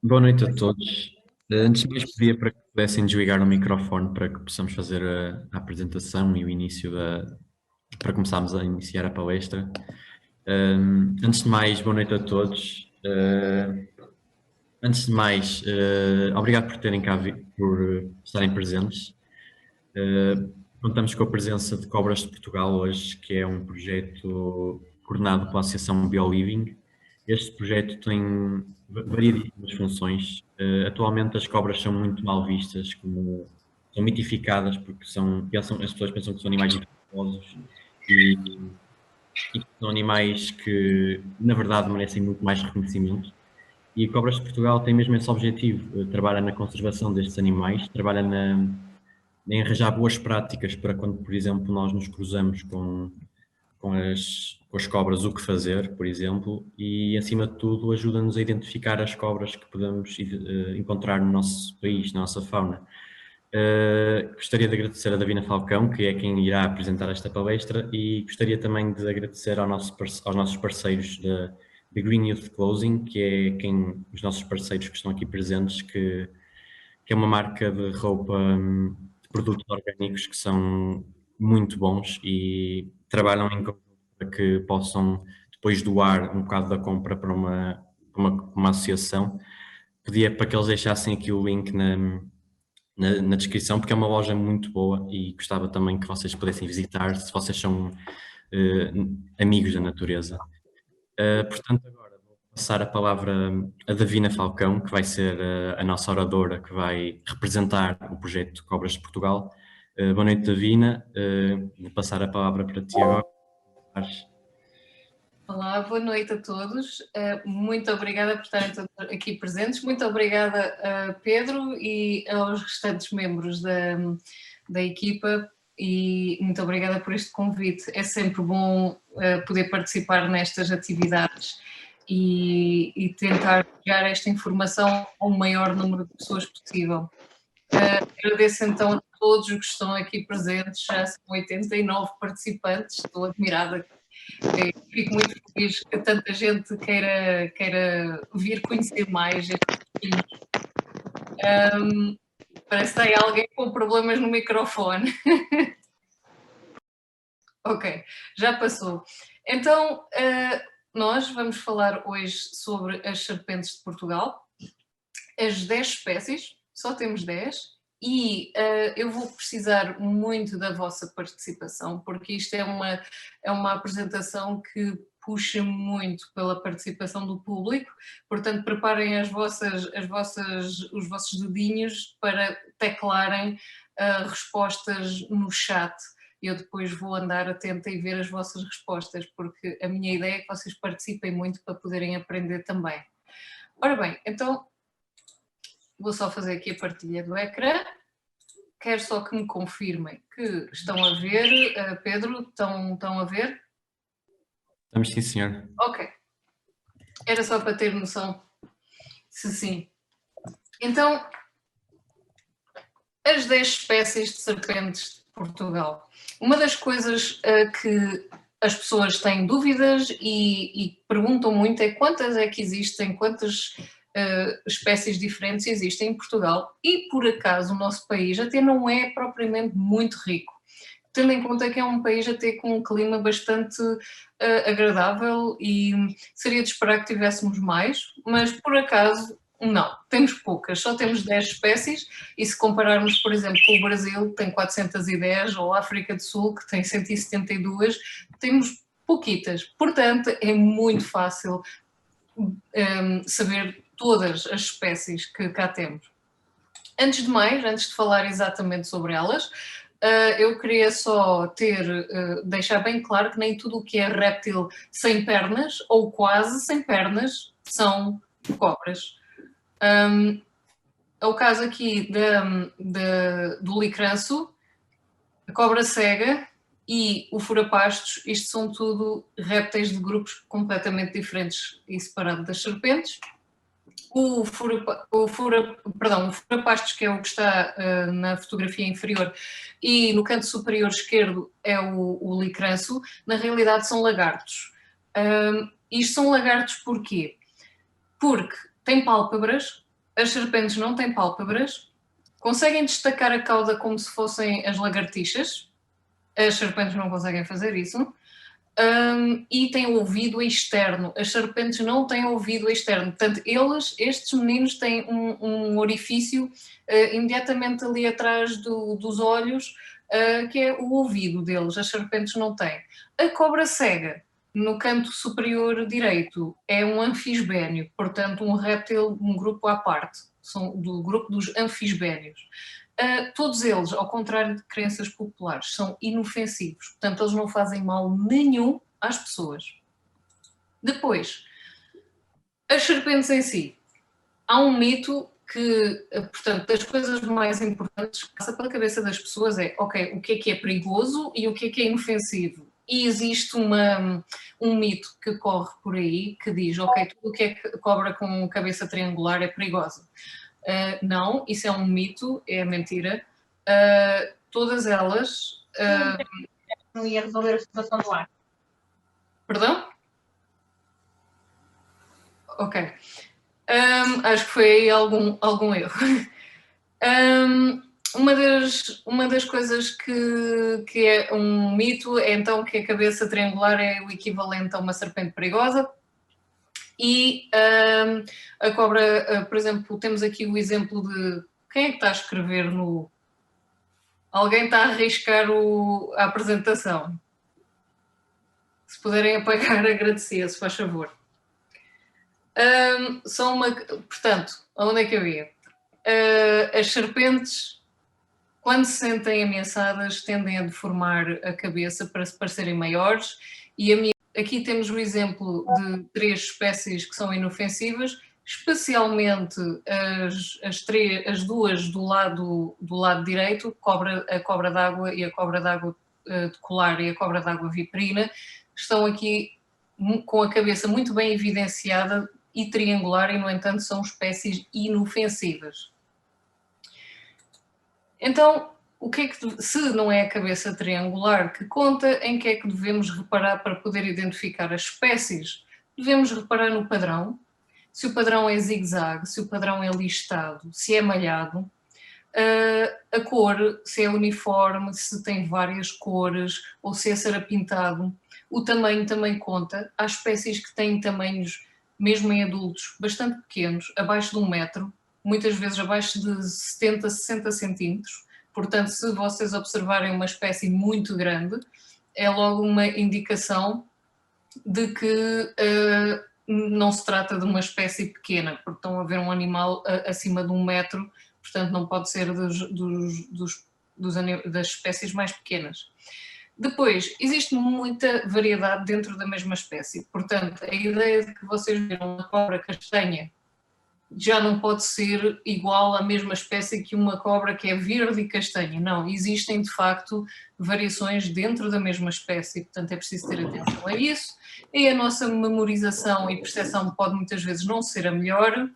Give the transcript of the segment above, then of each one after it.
Boa noite a todos. Antes de mais, pedia para que pudessem desligar o microfone para que possamos fazer a apresentação e o início para começarmos a iniciar a palestra. Antes de mais, boa noite a todos. Antes de mais, obrigado por terem cá, por estarem presentes. Contamos com a presença de Cobras de Portugal hoje, que é um projeto coordenado pela Associação BioLiving. Este projeto tem variedíssimas funções. Atualmente as cobras são muito mal vistas, são mitificadas, porque as pessoas pensam que são animais perigosos e que são animais que, na verdade, merecem muito mais reconhecimento. E a Cobras de Portugal tem mesmo esse objetivo, trabalha na conservação destes animais, trabalha em arranjar boas práticas para quando, por exemplo, nós nos cruzamos com as cobras, o que fazer, por exemplo, e, acima de tudo, ajuda-nos a identificar as cobras que podemos encontrar no nosso país, na nossa fauna. Gostaria de agradecer a Davina Falcão, que é quem irá apresentar esta palestra, e gostaria também de agradecer aos nossos parceiros da Green Youth Clothing, que é os nossos parceiros que estão aqui presentes, que é uma marca de roupa, de produtos orgânicos que são muito bons e trabalham em conjunto para que possam depois doar um bocado da compra para uma associação. Pedia para que eles deixassem aqui o link na descrição, porque é uma loja muito boa e gostava também que vocês pudessem visitar, se vocês são amigos da natureza. Portanto, agora vou passar a palavra a Davina Falcão, que vai ser a nossa oradora, que vai representar o projeto Cobras de Portugal. Boa noite, Davina. Vou passar a palavra para ti agora. Olá, boa noite a todos. Muito obrigada por estarem todos aqui presentes. Muito obrigada a Pedro e aos restantes membros da equipa e muito obrigada por este convite. É sempre bom poder participar nestas atividades e tentar chegar esta informação ao maior número de pessoas possível. Agradeço então a todos os que estão aqui presentes, já são 89 participantes, estou admirada. Fico muito feliz que tanta gente queira vir conhecer mais estes filhos. Parece que tem alguém com problemas no microfone. Ok, já passou. Então, nós vamos falar hoje sobre as serpentes de Portugal, as 10 espécies, só temos 10, e eu vou precisar muito da vossa participação, porque isto é uma apresentação que puxa muito pela participação do público, portanto preparem os vossos dedinhos para teclarem respostas no chat. Eu depois vou andar atenta e ver as vossas respostas, porque a minha ideia é que vocês participem muito para poderem aprender também. Ora bem, então vou só fazer aqui a partilha do ecrã. Quero só que me confirmem que estão a ver. Pedro, estão a ver? Estamos sim, senhor. Ok. Era só para ter noção se sim. Então, as 10 espécies de serpentes de Portugal. Uma das coisas que as pessoas têm dúvidas e perguntam muito é quantas é que existem, quantas espécies diferentes existem em Portugal, e por acaso o nosso país até não é propriamente muito rico, tendo em conta que é um país até com um clima bastante agradável e seria de esperar que tivéssemos mais, mas por acaso não, temos poucas, só temos 10 espécies, e se compararmos, por exemplo, com o Brasil, que tem 410, ou a África do Sul, que tem 172, temos pouquitas. Portanto, é muito fácil saber todas as espécies que cá temos. Antes de mais, antes de falar exatamente sobre elas, eu queria só deixar bem claro que nem tudo o que é réptil sem pernas, ou quase sem pernas, são cobras. É o caso aqui do licranço, a cobra cega e o furapastos. Isto são tudo répteis de grupos completamente diferentes e separados das serpentes. O furapastos, que é o que está na fotografia inferior, e no canto superior esquerdo é o licranço, na realidade são lagartos. Isto são lagartos porquê? Porque têm pálpebras, as serpentes não têm pálpebras, conseguem destacar a cauda como se fossem as lagartixas, as serpentes não conseguem fazer isso, e têm ouvido externo, as serpentes não têm ouvido externo, portanto estes meninos têm um orifício imediatamente ali atrás dos olhos, que é o ouvido deles, as serpentes não têm. A cobra cega, no canto superior direito, é um anfisbénio, portanto um réptil, um grupo à parte, são do grupo dos anfisbénios. Todos eles, ao contrário de crenças populares, são inofensivos, portanto eles não fazem mal nenhum às pessoas. Depois, as serpentes em si. Há um mito que, portanto, das coisas mais importantes que passa pela cabeça das pessoas é, ok, o que é perigoso e o que é inofensivo. E existe um mito que corre por aí que diz, ok, tudo o que é cobra com cabeça triangular é perigosa. Não, isso é um mito, é mentira. Todas elas... não ia resolver a situação do ar. Perdão? Ok. Acho que foi aí algum erro. Uma das coisas que é um mito é então que a cabeça triangular é o equivalente a uma serpente perigosa. E a cobra, por exemplo, temos aqui o exemplo de... Quem é que está a escrever no... Alguém está a arriscar a apresentação. Se puderem apagar, agradecia, se faz favor. Portanto, aonde é que eu ia? As serpentes, quando se sentem ameaçadas, tendem a deformar a cabeça para se parecerem maiores. E aqui temos o exemplo de 3 espécies que são inofensivas, especialmente as duas do lado direito, a cobra d'água e a cobra d'água de colar e a cobra d'água viperina, estão aqui com a cabeça muito bem evidenciada e triangular e, no entanto, são espécies inofensivas. Então, se não é a cabeça triangular que conta, em que é que devemos reparar para poder identificar as espécies? Devemos reparar no padrão, se o padrão é zigue-zague, se o padrão é listado, se é malhado, a cor, se é uniforme, se tem várias cores ou se é sarapintado. O tamanho também conta. Há espécies que têm tamanhos, mesmo em adultos, bastante pequenos, abaixo de 1 metro, muitas vezes abaixo de 70, 60 centímetros. Portanto, se vocês observarem uma espécie muito grande, é logo uma indicação de que não se trata de uma espécie pequena, porque estão a ver um animal acima de 1 metro, portanto não pode ser das espécies mais pequenas. Depois, existe muita variedade dentro da mesma espécie, portanto a ideia de que vocês viram uma cobra castanha já não pode ser igual à mesma espécie que uma cobra que é verde e castanha. Não, existem de facto variações dentro da mesma espécie, portanto é preciso ter atenção a isso. E a nossa memorização e percepção pode muitas vezes não ser a melhor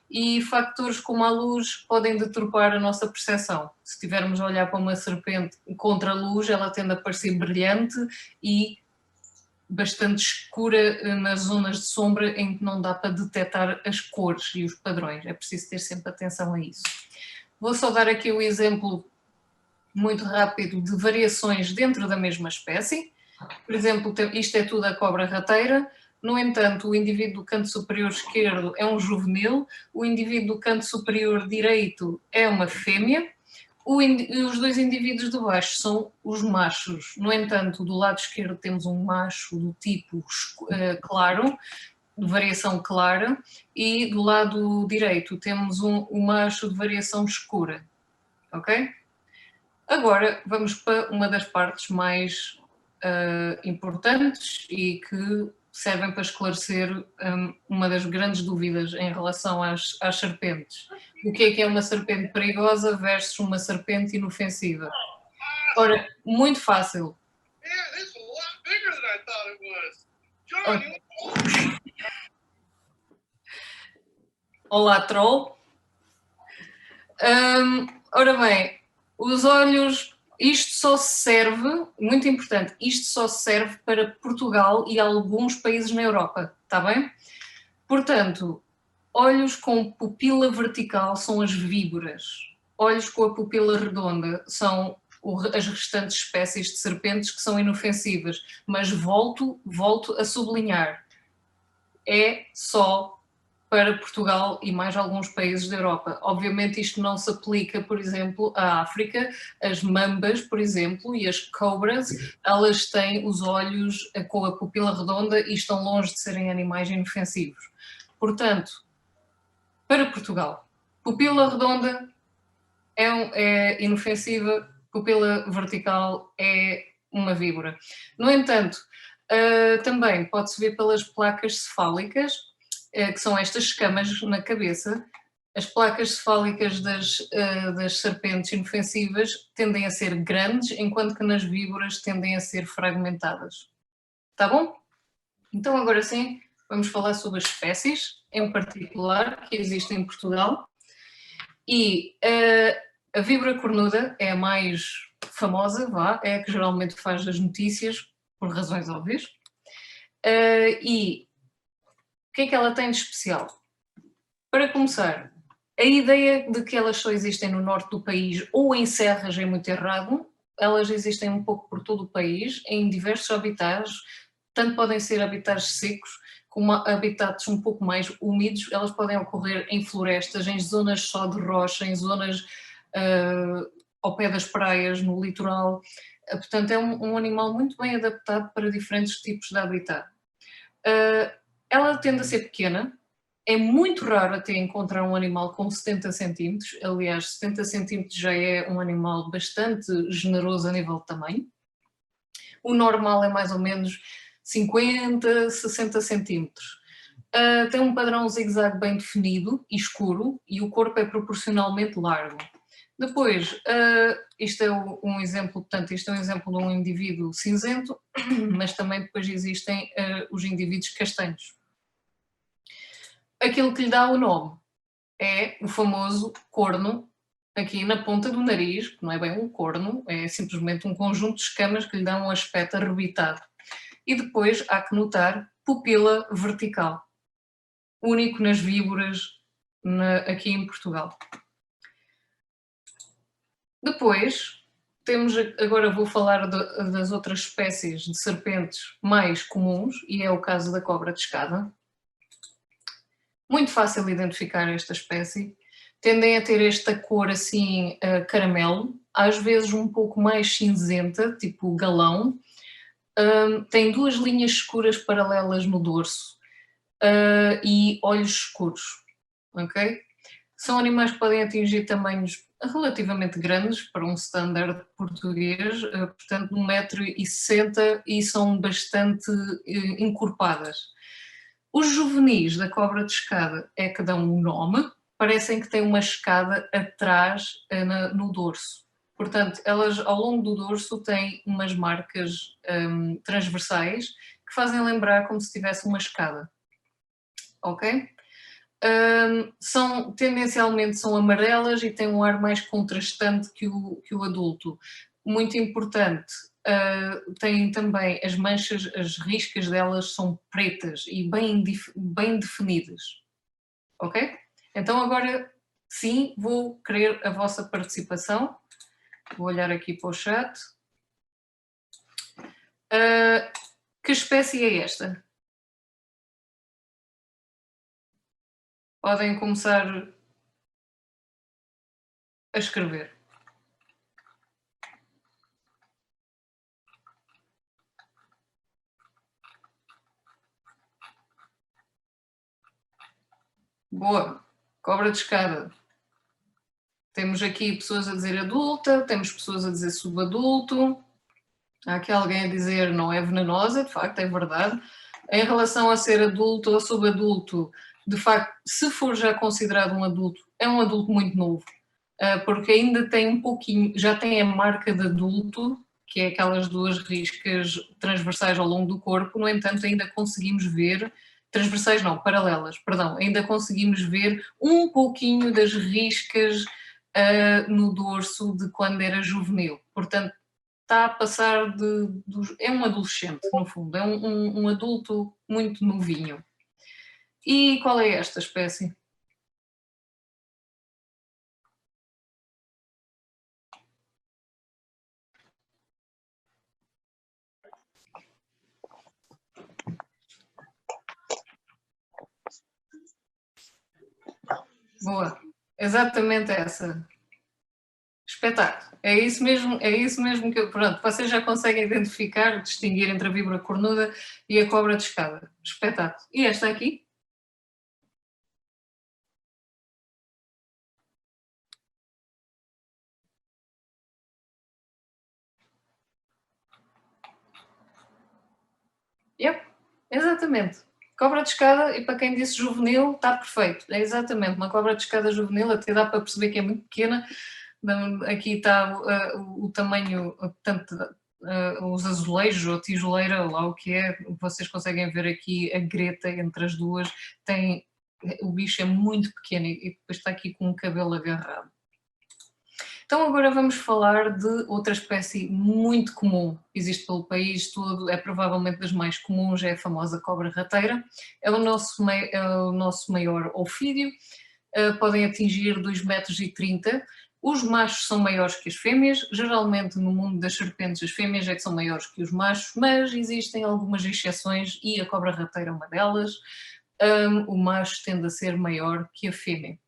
e fatores como a luz podem deturpar a nossa percepção. Se estivermos a olhar para uma serpente contra a luz, ela tende a parecer brilhante e bastante escura nas zonas de sombra em que não dá para detectar as cores e os padrões. É preciso ter sempre atenção a isso. Vou só dar aqui o exemplo muito rápido de variações dentro da mesma espécie. Por exemplo, isto é tudo a cobra rateira. No entanto, o indivíduo do canto superior esquerdo é um juvenil, o indivíduo do canto superior direito é uma fêmea, os 2 indivíduos de baixo são os machos. No entanto, do lado esquerdo temos um macho do tipo claro, de variação clara, e do lado direito temos um macho de variação escura. Ok? Agora vamos para uma das partes mais importantes e que servem para esclarecer uma das grandes dúvidas em relação às serpentes. O que é uma serpente perigosa versus uma serpente inofensiva? Ora, muito fácil. Olá, troll. Ora bem, os olhos, isto só serve, muito importante, isto só serve para Portugal e alguns países na Europa, está bem? Portanto, Olhos com pupila vertical são as víboras. Olhos com a pupila redonda são as restantes espécies de serpentes que são inofensivas. Mas volto a sublinhar, é só para Portugal e mais alguns países da Europa. Obviamente isto não se aplica, por exemplo, à África. As mambas, por exemplo, e as cobras, elas têm os olhos com a pupila redonda e estão longe de serem animais inofensivos. Portanto, para Portugal, pupila redonda é inofensiva, pupila vertical é uma víbora. No entanto, também pode-se ver pelas placas cefálicas, que são estas escamas na cabeça. As placas cefálicas das serpentes inofensivas tendem a ser grandes, enquanto que nas víboras tendem a ser fragmentadas. Tá bom? Então agora sim, vamos falar sobre as espécies, em particular, que existem em Portugal. E a víbora cornuda é a mais famosa, é a que geralmente faz as notícias, por razões óbvias. E o que é que ela tem de especial? Para começar, a ideia de que elas só existem no norte do país ou em serras é muito errado. Elas existem um pouco por todo o país, em diversos habitats, tanto podem ser habitats secos como habitats um pouco mais úmidos. Elas podem ocorrer em florestas, em zonas só de rocha, em zonas ao pé das praias, no litoral. Portanto, é um animal muito bem adaptado para diferentes tipos de habitat. Ela tende a ser pequena, é muito raro até encontrar um animal com 70 centímetros, aliás, 70 centímetros já é um animal bastante generoso a nível de tamanho. O normal é mais ou menos 50, 60 centímetros. Tem um padrão zigue-zague bem definido e escuro e o corpo é proporcionalmente largo. Depois, isto é um exemplo, portanto, isto é um exemplo de um indivíduo cinzento, mas também depois existem os indivíduos castanhos. Aquilo que lhe dá o nome é o famoso corno, aqui na ponta do nariz, que não é bem um corno, é simplesmente um conjunto de escamas que lhe dão um aspecto arrebitado. E depois há que notar pupila vertical, único nas víboras aqui em Portugal. Depois, agora vou falar das outras espécies de serpentes mais comuns, e é o caso da cobra de escada. Muito fácil identificar esta espécie. Tendem a ter esta cor assim caramelo, às vezes um pouco mais cinzenta, tipo galão. Tem duas linhas escuras paralelas no dorso e olhos escuros. Okay? São animais que podem atingir tamanhos relativamente grandes para um standard português, portanto 1,60 m, e são bastante encorpadas. Os juvenis da cobra de escada é que dão um nome, parecem que têm uma escada atrás no dorso. Portanto, elas ao longo do dorso têm umas marcas transversais que fazem lembrar como se tivesse uma escada. Ok? Tendencialmente são amarelas e têm um ar mais contrastante que o adulto. Muito importante, têm também as manchas, as riscas delas são pretas e bem definidas. Ok? Então agora sim, vou querer a vossa participação. Vou olhar aqui para o chat. Que espécie é esta? Podem começar a escrever. Boa. Cobra de escada. Temos aqui pessoas a dizer adulta, temos pessoas a dizer subadulto. Há aqui alguém a dizer não é venenosa, de facto, é verdade. Em relação a ser adulto ou subadulto, de facto, se for já considerado um adulto, é um adulto muito novo, porque ainda tem um pouquinho, já tem a marca de adulto, que é aquelas duas riscas transversais ao longo do corpo. No entanto, ainda conseguimos ver, transversais não, paralelas, perdão, ainda conseguimos ver um pouquinho das riscas no dorso de quando era juvenil. Portanto, está a passar é um adolescente, no fundo, é um adulto muito novinho. E qual é esta espécie? Boa. Exatamente essa. Espetáculo. É isso mesmo que eu. Pronto, vocês já conseguem identificar, distinguir entre a víbora cornuda e a cobra de escada. Espetáculo. E esta aqui? Yep, exatamente. Cobra de escada, e para quem disse juvenil, está perfeito. É exatamente uma cobra de escada juvenil, até dá para perceber que é muito pequena. Aqui está o tamanho, portanto, os azulejos ou tijoleira, lá o que é, vocês conseguem ver aqui a greta entre as duas, o bicho é muito pequeno e depois está aqui com o cabelo agarrado. Então agora vamos falar de outra espécie muito comum, existe pelo país todo, é provavelmente das mais comuns, é a famosa cobra rateira, é o nosso maior ofídeo, podem atingir 2,30 m. Os machos são maiores que as fêmeas, geralmente no mundo das serpentes as fêmeas é que são maiores que os machos, mas existem algumas exceções e a cobra rateira é uma delas. O macho tende a ser maior que a fêmea.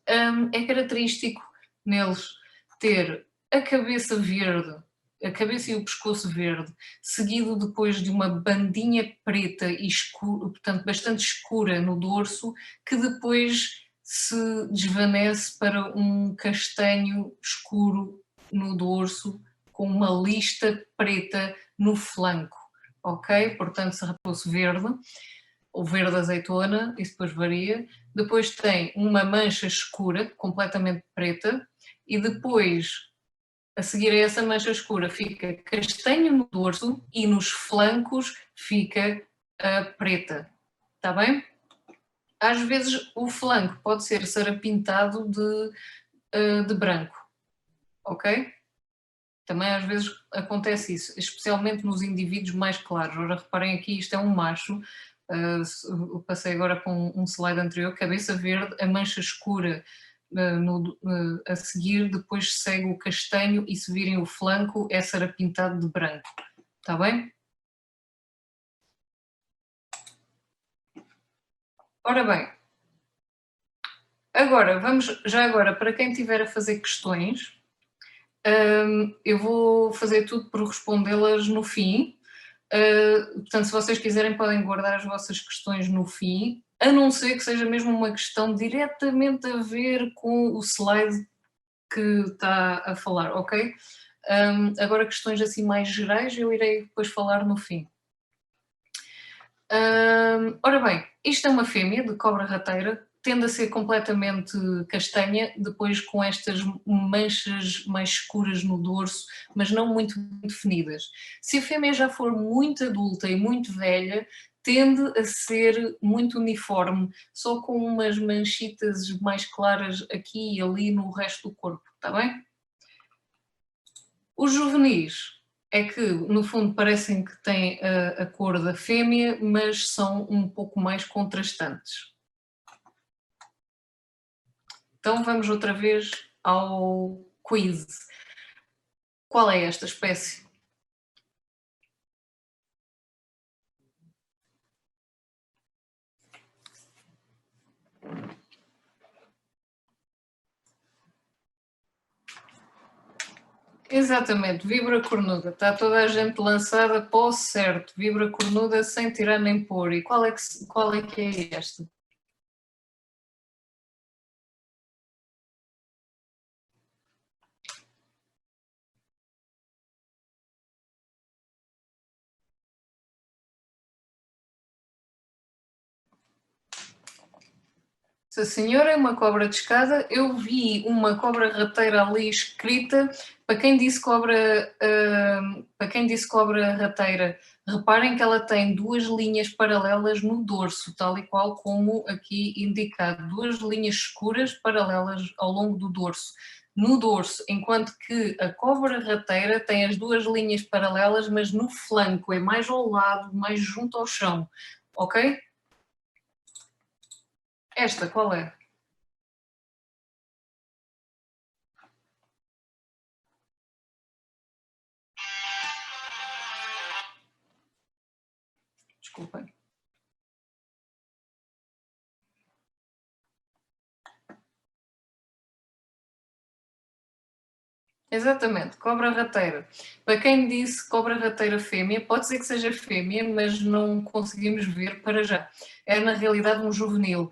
É característico neles ter a cabeça verde, a cabeça e o pescoço verde, seguido depois de uma bandinha preta e escura, portanto bastante escura no dorso, que depois se desvanece para um castanho escuro no dorso, com uma lista preta no flanco, ok? Portanto, serrapouço verde, ou verde azeitona, isso depois varia. Depois tem uma mancha escura, completamente preta, e depois, a seguir a essa mancha escura, fica castanho no dorso e nos flancos fica preta. Está bem? Às vezes o flanco pode ser sarapintado de branco, ok? Também às vezes acontece isso, especialmente nos indivíduos mais claros. Ora, reparem aqui, isto é um macho, eu passei agora com um slide anterior, cabeça verde, a mancha escura a seguir, depois segue o castanho e se virem o flanco é sarapintado de branco. Está bem? Ora bem, já agora, para quem estiver a fazer questões, eu vou fazer tudo por respondê-las no fim. Portanto, se vocês quiserem, podem guardar as vossas questões no fim, a não ser que seja mesmo uma questão diretamente a ver com o slide que está a falar, ok? Agora, questões assim mais gerais, eu irei depois falar no fim. Ora bem, isto é uma fêmea de cobra rateira, tende a ser completamente castanha, depois com estas manchas mais escuras no dorso, mas não muito definidas. Se a fêmea já for muito adulta e muito velha, tende a ser muito uniforme, só com umas manchitas mais claras aqui e ali no resto do corpo, está bem? Os juvenis é que, no fundo, parecem que têm a cor da fêmea, mas são um pouco mais contrastantes. Então vamos outra vez ao quiz. Qual é esta espécie? Exatamente, víbora cornuda. Está toda a gente lançada para o certo. Víbora cornuda sem tirar nem pôr. E qual é que é esta? Se a senhora é uma cobra de escada, eu vi uma cobra rateira ali escrita. Para quem disse cobra rateira, reparem que ela tem duas linhas paralelas no dorso, tal e qual como aqui indicado, duas linhas escuras paralelas ao longo do dorso. No dorso, enquanto que a cobra rateira tem as duas linhas paralelas, mas no flanco, é mais ao lado, mais junto ao chão, ok? Esta, qual é? Desculpem. Exatamente, cobra rateira. Para quem disse cobra rateira fêmea, pode ser que seja fêmea, mas não conseguimos ver para já. É na realidade um juvenil.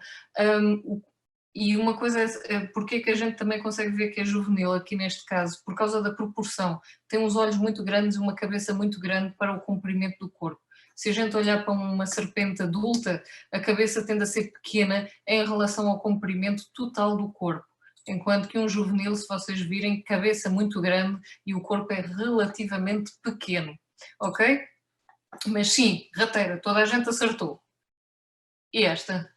E uma coisa é porque é que a gente também consegue ver que é juvenil aqui neste caso? Por causa da proporção. Tem uns olhos muito grandes e uma cabeça muito grande para o comprimento do corpo. Se a gente olhar para uma serpente adulta, a cabeça tende a ser pequena em relação ao comprimento total do corpo. Enquanto que um juvenil, se vocês virem, cabeça muito grande e o corpo é relativamente pequeno, ok? Mas sim, rateira, toda a gente acertou. E esta?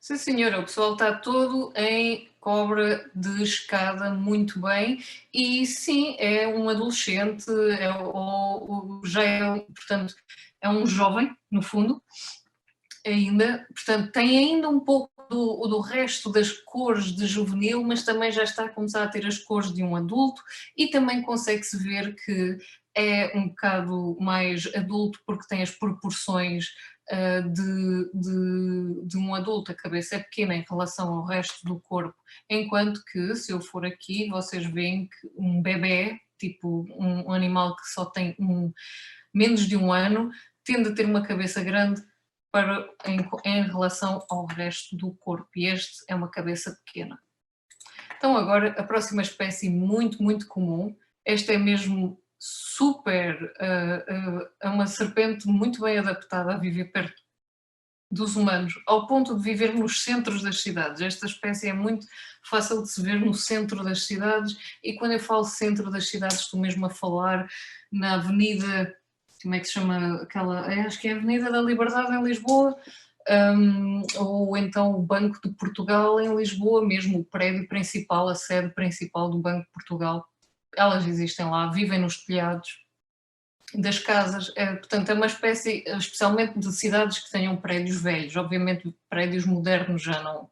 Sim, senhora, o pessoal está todo em cobra de escada muito bem e sim, é um adolescente, ou já é, portanto, é um jovem, no fundo, ainda, portanto, tem ainda um pouco do resto das cores de juvenil, mas também já está a começar a ter as cores de um adulto e também consegue-se ver que é um bocado mais adulto porque tem as proporções de um adulto, a cabeça é pequena em relação ao resto do corpo, enquanto que se eu for aqui vocês veem que um bebê, tipo um animal que só tem menos de um ano, tende a ter uma cabeça grande em relação ao resto do corpo, e este é uma cabeça pequena. Então agora a próxima espécie muito, muito comum, esta é mesmo super, é uma serpente muito bem adaptada a viver perto dos humanos, ao ponto de viver nos centros das cidades. Esta espécie é muito fácil de se ver no centro das cidades, e quando eu falo centro das cidades estou mesmo a falar na avenida, como é que se chama aquela, acho que é a Avenida da Liberdade em Lisboa, ou então o Banco de Portugal em Lisboa, mesmo o prédio principal, a sede principal do Banco de Portugal, elas existem lá, vivem nos telhados das casas, portanto é uma espécie, especialmente de cidades que tenham prédios velhos, obviamente prédios modernos já não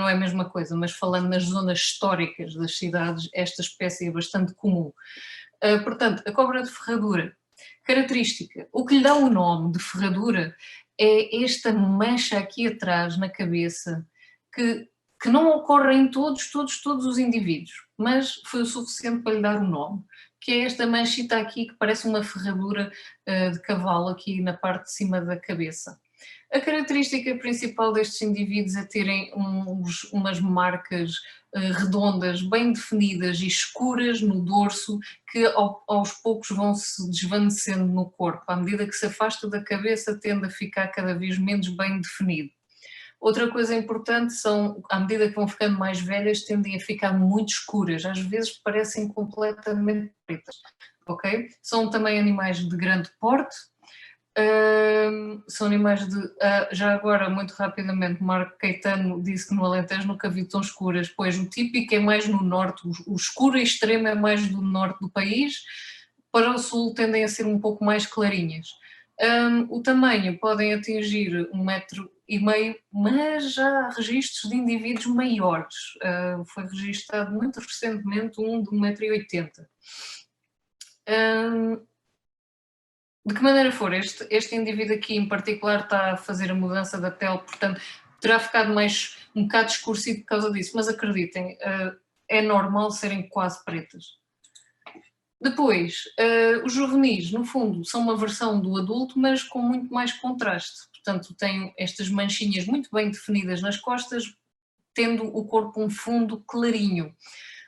é a mesma coisa, mas falando nas zonas históricas das cidades, esta espécie é bastante comum. Portanto, a cobra de ferradura, característica, o que lhe dá o nome de ferradura é esta mancha aqui atrás na cabeça, que não ocorre em todos os indivíduos, mas foi o suficiente para lhe dar o nome, que é esta manchita aqui que parece uma ferradura de cavalo aqui na parte de cima da cabeça. A característica principal destes indivíduos é terem umas marcas redondas, bem definidas e escuras no dorso, que aos poucos vão se desvanecendo no corpo. À medida que se afasta da cabeça, tende a ficar cada vez menos bem definido. Outra coisa importante são, à medida que vão ficando mais velhas, tendem a ficar muito escuras, às vezes parecem completamente pretas, ok? São também animais de grande porte, são animais de... já agora, muito rapidamente, Marco Caetano disse que no Alentejo nunca vi tão escuras, pois o típico é mais no norte, o escuro extremo é mais do norte do país, para o sul tendem a ser um pouco mais clarinhas. O tamanho podem atingir 1,5 m, mas já há registros de indivíduos maiores. Foi registado muito recentemente um de 1,80 m. De que maneira for, este indivíduo aqui em particular está a fazer a mudança da pele, portanto terá ficado um bocado escurecido por causa disso, mas acreditem, é normal serem quase pretas. Depois, os juvenis, no fundo, são uma versão do adulto, mas com muito mais contraste. Portanto, têm estas manchinhas muito bem definidas nas costas, tendo o corpo um fundo clarinho.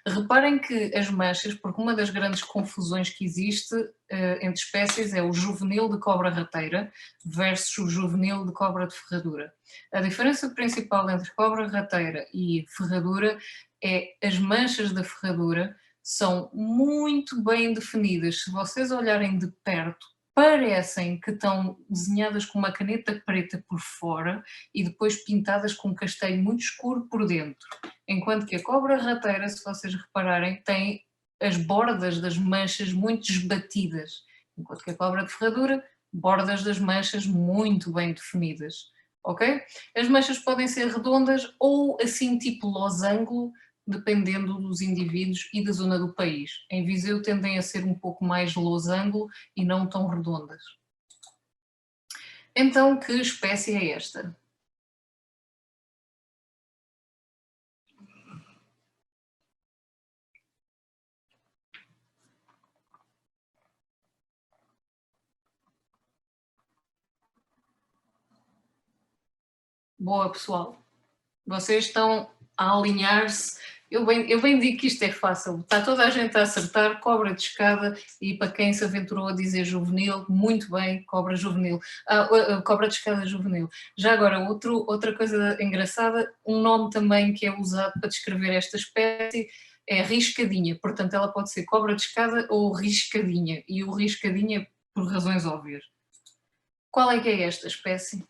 Reparem que as manchas, porque uma das grandes confusões que existe entre espécies é o juvenil de cobra rateira versus o juvenil de cobra de ferradura. A diferença principal entre cobra rateira e ferradura é as manchas da ferradura são muito bem definidas. Se vocês olharem de perto, parecem que estão desenhadas com uma caneta preta por fora e depois pintadas com um castanho muito escuro por dentro. Enquanto que a cobra rateira, se vocês repararem, tem as bordas das manchas muito esbatidas. Enquanto que a cobra de ferradura, bordas das manchas muito bem definidas. Ok? As manchas podem ser redondas ou assim tipo losango, dependendo dos indivíduos e da zona do país. Em Viseu tendem a ser um pouco mais losango e não tão redondas. Então, que espécie é esta? Boa, pessoal. Vocês estão a alinhar-se. Eu bem digo que isto é fácil. Está toda a gente a acertar, cobra de escada, e para quem se aventurou a dizer juvenil, muito bem, cobra juvenil. Cobra de escada juvenil. Já agora, outra coisa engraçada, um nome também que é usado para descrever esta espécie é riscadinha. Portanto, ela pode ser cobra de escada ou riscadinha. E o riscadinha por razões óbvias. Qual é que é esta espécie?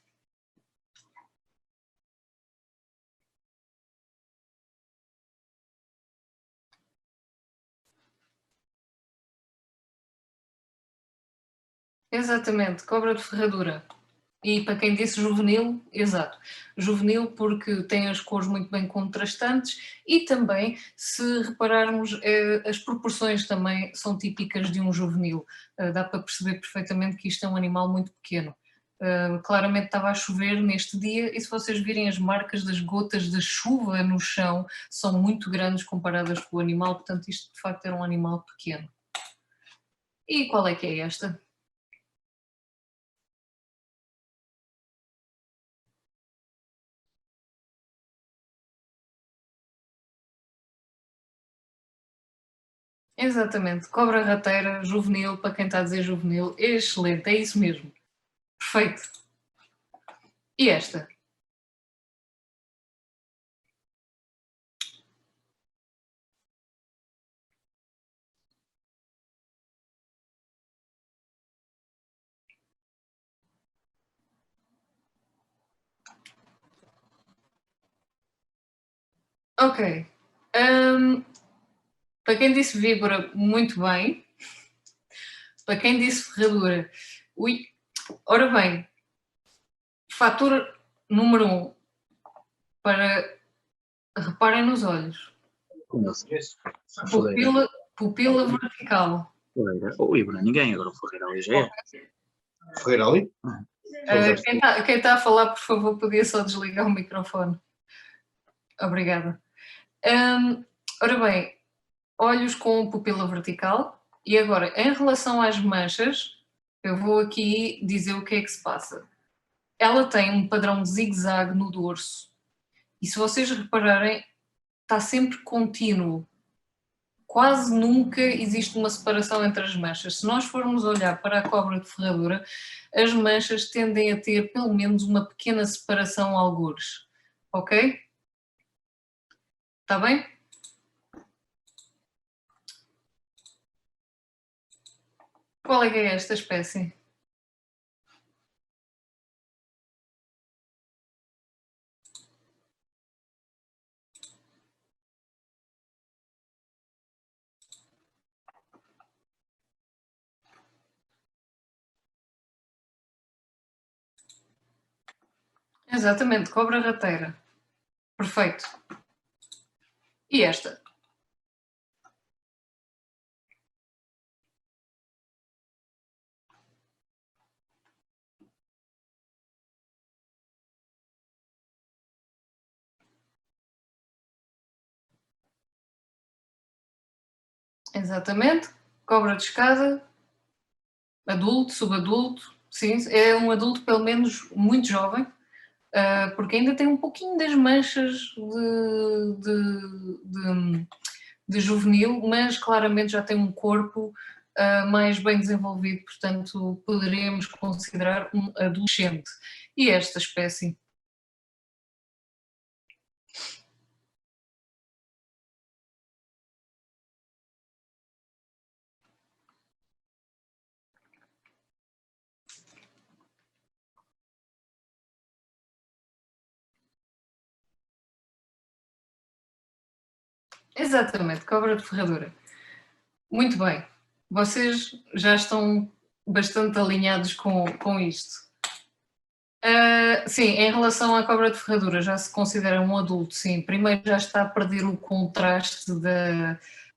Exatamente, cobra de ferradura. E para quem disse juvenil, exato. Juvenil porque tem as cores muito bem contrastantes e também, se repararmos, as proporções também são típicas de um juvenil. Dá para perceber perfeitamente que isto é um animal muito pequeno. Claramente estava a chover neste dia e se vocês virem as marcas das gotas da chuva no chão, são muito grandes comparadas com o animal, portanto isto de facto era um animal pequeno. E qual é que é esta? Exatamente, cobra rateira, juvenil, para quem está a dizer juvenil, é excelente, é isso mesmo. Perfeito. E esta? Ok. Para quem disse víbora, muito bem. Para quem disse ferradura, ui. Ora bem, fator número 1, para reparem nos olhos. Como assim? Pupila vertical. Ferreira. O Ibra, ninguém agora o Ferreira ali já é. Ferreira ali? Quem está a falar, por favor, podia só desligar o microfone. Obrigada. Ora bem, olhos com pupila vertical. E agora, em relação às manchas, eu vou aqui dizer o que é que se passa. Ela tem um padrão de zigue-zague no dorso. E se vocês repararem, está sempre contínuo. Quase nunca existe uma separação entre as manchas. Se nós formos olhar para a cobra de ferradura, as manchas tendem a ter pelo menos uma pequena separação algures. Ok? Está bem? Qual é que é esta espécie? Exatamente, cobra rateira. Perfeito. E esta? Exatamente, cobra de escada, adulto, subadulto, sim, é um adulto pelo menos muito jovem, porque ainda tem um pouquinho das manchas de juvenil, mas claramente já tem um corpo mais bem desenvolvido, portanto poderemos considerar um adolescente. E esta espécie? Exatamente, cobra de ferradura. Muito bem, vocês já estão bastante alinhados com isto. Sim, em relação à cobra de ferradura, já se considera um adulto, sim. Primeiro já está a perder o contraste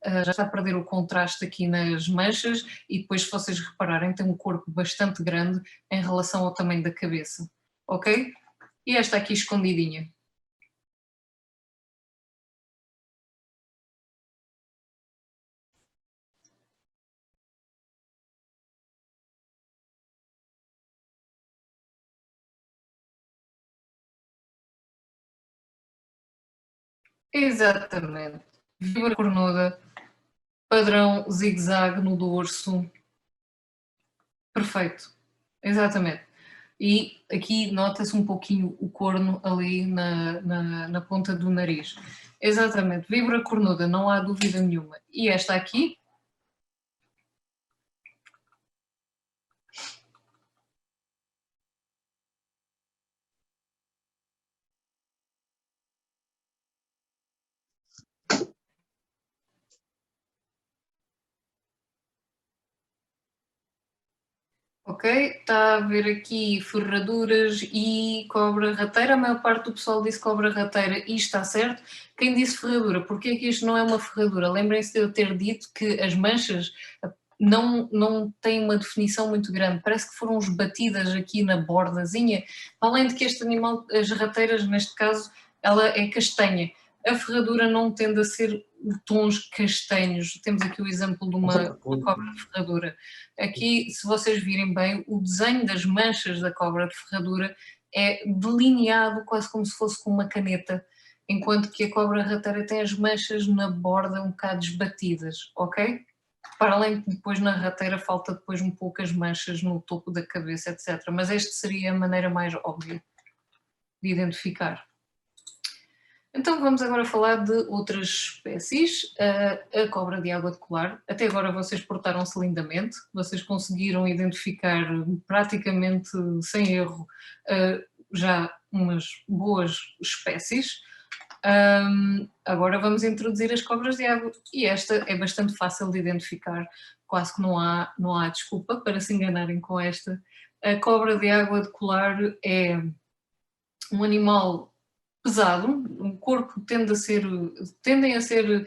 já está a perder o contraste aqui nas manchas e depois, se vocês repararem, tem um corpo bastante grande em relação ao tamanho da cabeça, ok? E esta aqui escondidinha. Exatamente. Víbora cornuda, padrão zigue-zague no dorso. Perfeito. Exatamente. E aqui nota-se um pouquinho o corno ali na ponta do nariz. Exatamente. Víbora cornuda, não há dúvida nenhuma. E esta aqui, ok? Está a ver aqui ferraduras e cobra rateira. A maior parte do pessoal disse cobra rateira e está certo. Quem disse ferradura? Porque é que isto não é uma ferradura? Lembrem-se de eu ter dito que as manchas não têm uma definição muito grande. Parece que foram esbatidas aqui na bordazinha. Além de que este animal, as rateiras, neste caso, ela é castanha. A ferradura não tende a ser tons castanhos. Temos aqui o exemplo de uma cobra de ferradura. Aqui, se vocês virem bem, o desenho das manchas da cobra de ferradura é delineado quase como se fosse com uma caneta, enquanto que a cobra rateira tem as manchas na borda um bocado esbatidas, ok? Para além de depois na rateira falta depois um pouco as manchas no topo da cabeça, etc. Mas esta seria a maneira mais óbvia de identificar. Então vamos agora falar de outras espécies. A cobra de água de colar. Até agora vocês portaram-se lindamente, vocês conseguiram identificar praticamente sem erro já umas boas espécies. Agora vamos introduzir as cobras de água e esta é bastante fácil de identificar, quase que não há desculpa para se enganarem com esta. A cobra de água de colar é um animal pesado, o corpo tendem a ser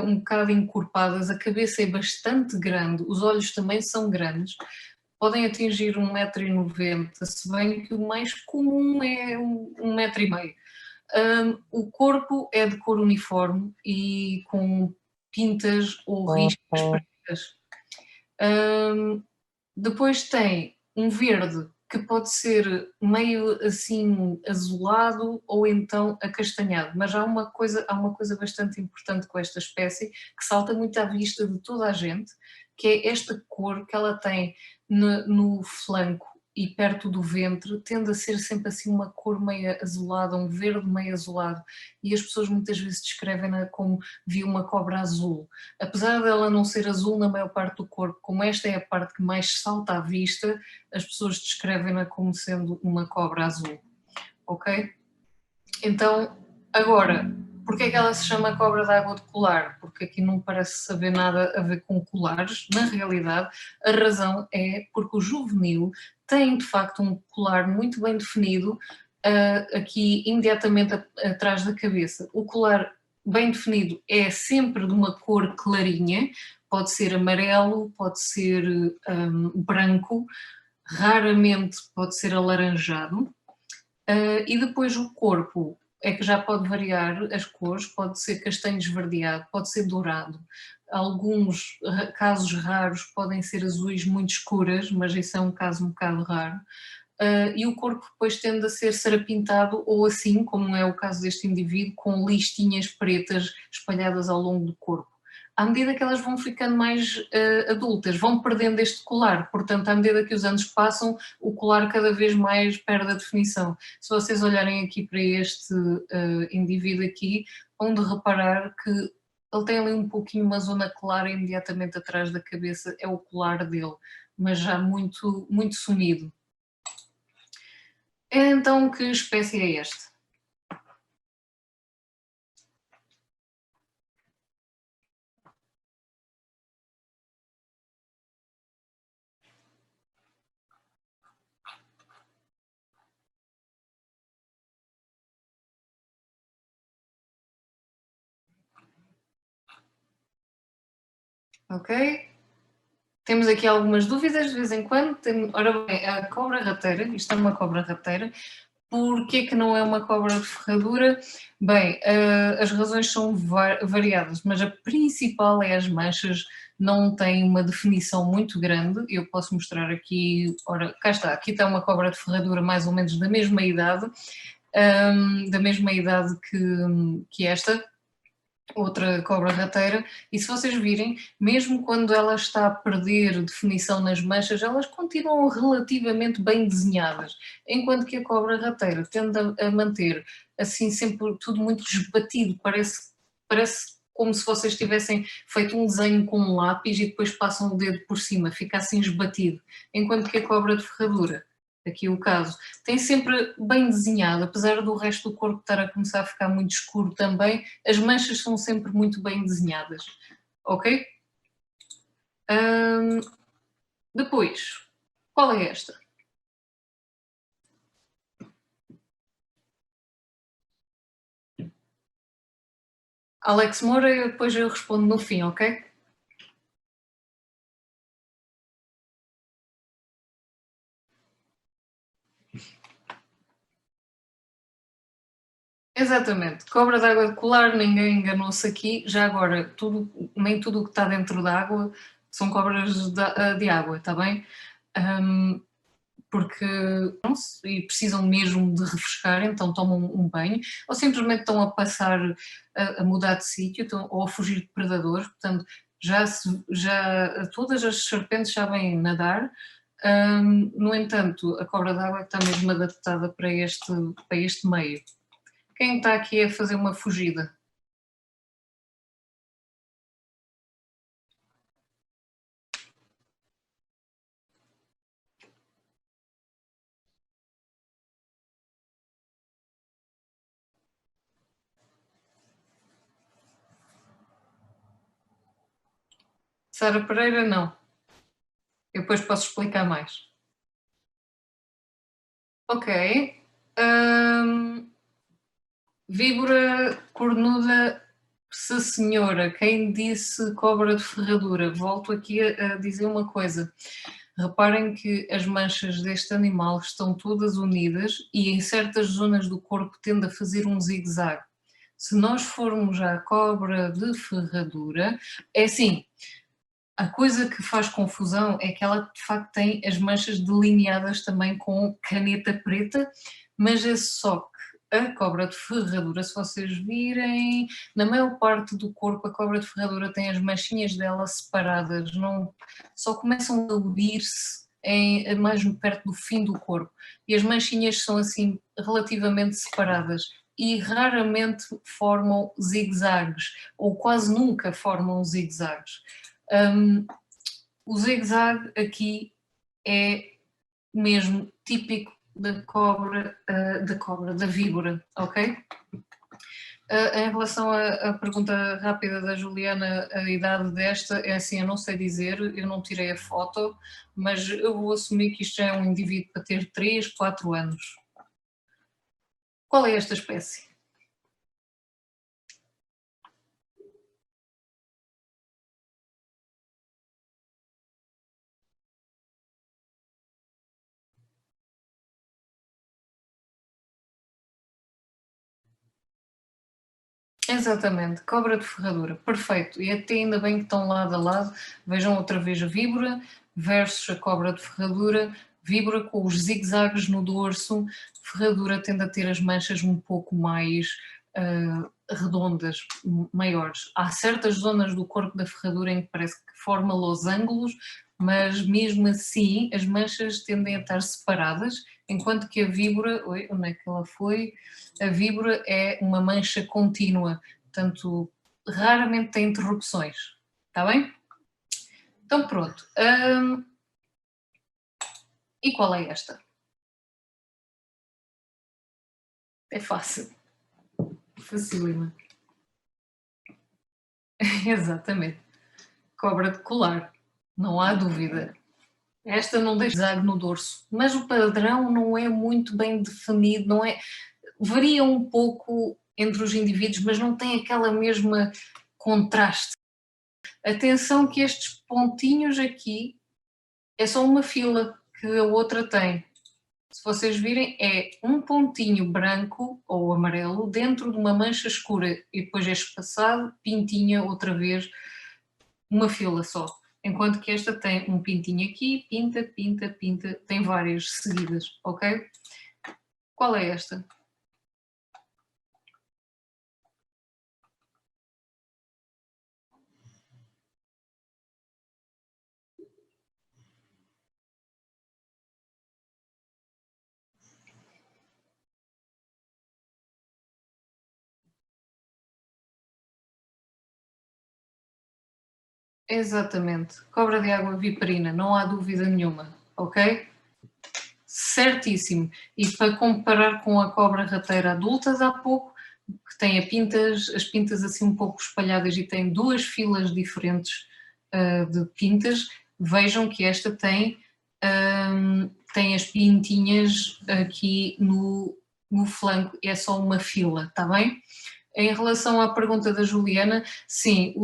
um bocado encorpadas, a cabeça é bastante grande, os olhos também são grandes, podem atingir 1,90 m, se bem que o mais comum é 1,5 m. O corpo é de cor uniforme e com pintas ou riscas pretas. Depois tem um verde que pode ser meio assim azulado ou então acastanhado, mas há uma coisa bastante importante com esta espécie que salta muito à vista de toda a gente, que é esta cor que ela tem no flanco e perto do ventre, tende a ser sempre assim uma cor meio azulada, um verde meio azulado, e as pessoas muitas vezes descrevem-na como vi uma cobra azul. Apesar dela não ser azul na maior parte do corpo, como esta é a parte que mais salta à vista, as pessoas descrevem-na como sendo uma cobra azul, ok? Então, agora, porque é que ela se chama cobra de água de colar? Porque aqui não parece saber nada a ver com colares. Na realidade, a razão é porque o juvenil tem de facto um colar muito bem definido aqui imediatamente atrás da cabeça. O colar bem definido é sempre de uma cor clarinha, pode ser amarelo, pode ser branco, raramente pode ser alaranjado. E depois o corpo é que já pode variar as cores, pode ser castanho esverdeado, pode ser dourado. Alguns casos raros podem ser azuis muito escuras, mas isso é um caso um bocado raro. E o corpo depois tende a ser sarapintado ou assim, como é o caso deste indivíduo, com listinhas pretas espalhadas ao longo do corpo. À medida que elas vão ficando mais adultas, vão perdendo este colar, portanto, à medida que os anos passam, o colar cada vez mais perde a definição. Se vocês olharem aqui para este indivíduo aqui, vão de reparar que ele tem ali um pouquinho uma zona clara imediatamente atrás da cabeça, é o colar dele, mas já muito, muito sumido. Então, que espécie é esta? Ok? Temos aqui algumas dúvidas de vez em quando. Ora bem, a cobra rateira, isto é uma cobra rateira. Porquê que não é uma cobra de ferradura? Bem, as razões são variadas, mas a principal é as manchas não têm uma definição muito grande. Eu posso mostrar aqui, ora, cá está, aqui está uma cobra de ferradura mais ou menos da mesma idade, que esta, outra cobra rateira, e se vocês virem, mesmo quando ela está a perder definição nas manchas, elas continuam relativamente bem desenhadas, enquanto que a cobra rateira tende a manter assim sempre tudo muito esbatido, parece como se vocês tivessem feito um desenho com um lápis e depois passam o dedo por cima, fica assim esbatido, enquanto que a cobra de ferradura, aqui o caso, tem sempre bem desenhado, apesar do resto do corpo estar a começar a ficar muito escuro também, as manchas são sempre muito bem desenhadas, ok? Depois, qual é esta? Alex Moura, depois eu respondo no fim, ok? Exatamente, cobra de água de colar, ninguém enganou-se aqui, já agora, nem tudo o que está dentro da água são cobras de água, está bem? Porque não e precisam mesmo de refrescar, então tomam um banho, ou simplesmente estão a passar, a mudar de sítio, ou a fugir de predadores, portanto, já todas as serpentes sabem nadar, no entanto, a cobra d'água está mesmo adaptada para este meio. Quem está aqui a fazer uma fugida? Sara Pereira, não. Eu depois posso explicar mais. Ok. Víbora cornuda, se senhora. Quem disse cobra de ferradura? Volto aqui a dizer uma coisa. Reparem que as manchas deste animal estão todas unidas e em certas zonas do corpo tende a fazer um zigue-zague. Se nós formos à cobra de ferradura, é assim, a coisa que faz confusão é que ela de facto tem as manchas delineadas também com caneta preta, mas é só que a cobra de ferradura, se vocês virem, na maior parte do corpo a cobra de ferradura tem as manchinhas dela separadas, não, só começam a unir-se mais perto do fim do corpo e as manchinhas são assim relativamente separadas e raramente formam zigue-zagues ou quase nunca formam zigue-zagues. O zigue-zague aqui é mesmo típico da víbora, ok? Em relação à pergunta rápida da Juliana, a idade desta, é assim, eu não sei dizer, eu não tirei a foto, mas eu vou assumir que isto já é um indivíduo para ter 3, 4 anos. Qual é esta espécie? Exatamente, cobra de ferradura, perfeito. E até ainda bem que estão lado a lado. Vejam outra vez a víbora versus a cobra de ferradura. Víbora com os zigue-zagues no dorso, ferradura tende a ter as manchas um pouco mais redondas, maiores. Há certas zonas do corpo da ferradura em que parece que forma losangos, mas mesmo assim as manchas tendem a estar separadas, enquanto que a víbora, onde é que ela foi? A víbora é uma mancha contínua, portanto, raramente tem interrupções, está bem? Então pronto. E qual é esta? É fácil. Facílima. Exatamente. Cobra de colar, não há dúvida. Esta não deixa zague no dorso, mas o padrão não é muito bem definido, não é? Varia um pouco entre os indivíduos, mas não tem aquela mesma contraste. Atenção que estes pontinhos aqui é só uma fila que a outra tem. Se vocês virem, é um pontinho branco ou amarelo dentro de uma mancha escura e depois é espaçado, pintinha outra vez, uma fila só. Enquanto que esta tem um pintinho aqui, pinta, pinta, pinta, tem várias seguidas, ok? Qual é esta? Exatamente, cobra de água viperina, não há dúvida nenhuma, ok? Certíssimo. E para comparar com a cobra rateira adulta de há pouco, que tem as pintas assim um pouco espalhadas e tem duas filas diferentes de pintas, vejam que esta tem as pintinhas aqui no flanco, é só uma fila, está bem? Em relação à pergunta da Juliana, sim,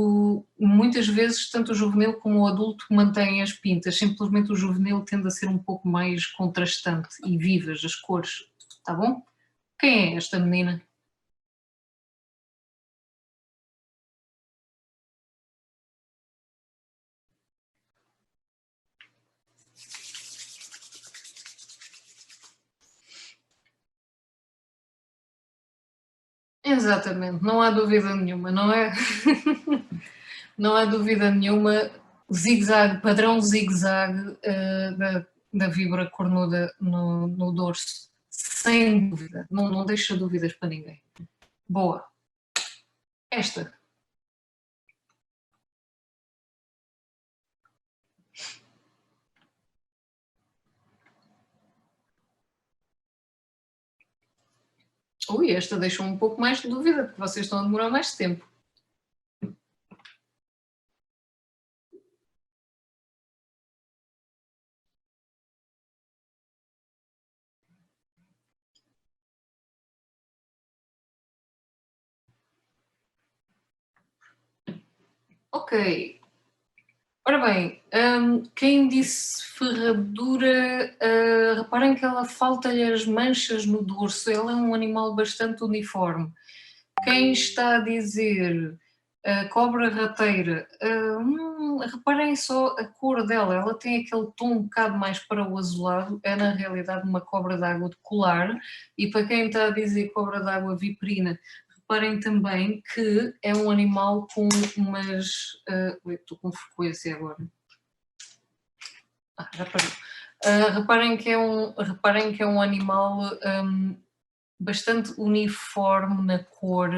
muitas vezes tanto o juvenil como o adulto mantêm as pintas, simplesmente o juvenil tende a ser um pouco mais contrastante e vivas as cores, tá bom? Quem é esta menina? Exatamente, não há dúvida nenhuma, não é? Não há dúvida nenhuma, zigue-zague, padrão zigue-zague da víbora cornuda no dorso, sem dúvida, não deixa dúvidas para ninguém. Boa. Esta. Ui, esta deixou um pouco mais de dúvida, porque vocês estão a demorar mais tempo. Ok. Ora bem, quem disse ferradura, reparem que ela falta-lhe as manchas no dorso, ela é um animal bastante uniforme. Quem está a dizer cobra rateira, reparem só a cor dela, ela tem aquele tom um bocado mais para o azulado, é na realidade uma cobra d'água de colar, e para quem está a dizer cobra d'água viperina, reparem também que é um animal com umas... estou com frequência agora. Já parou. Reparem que é um animal bastante uniforme na cor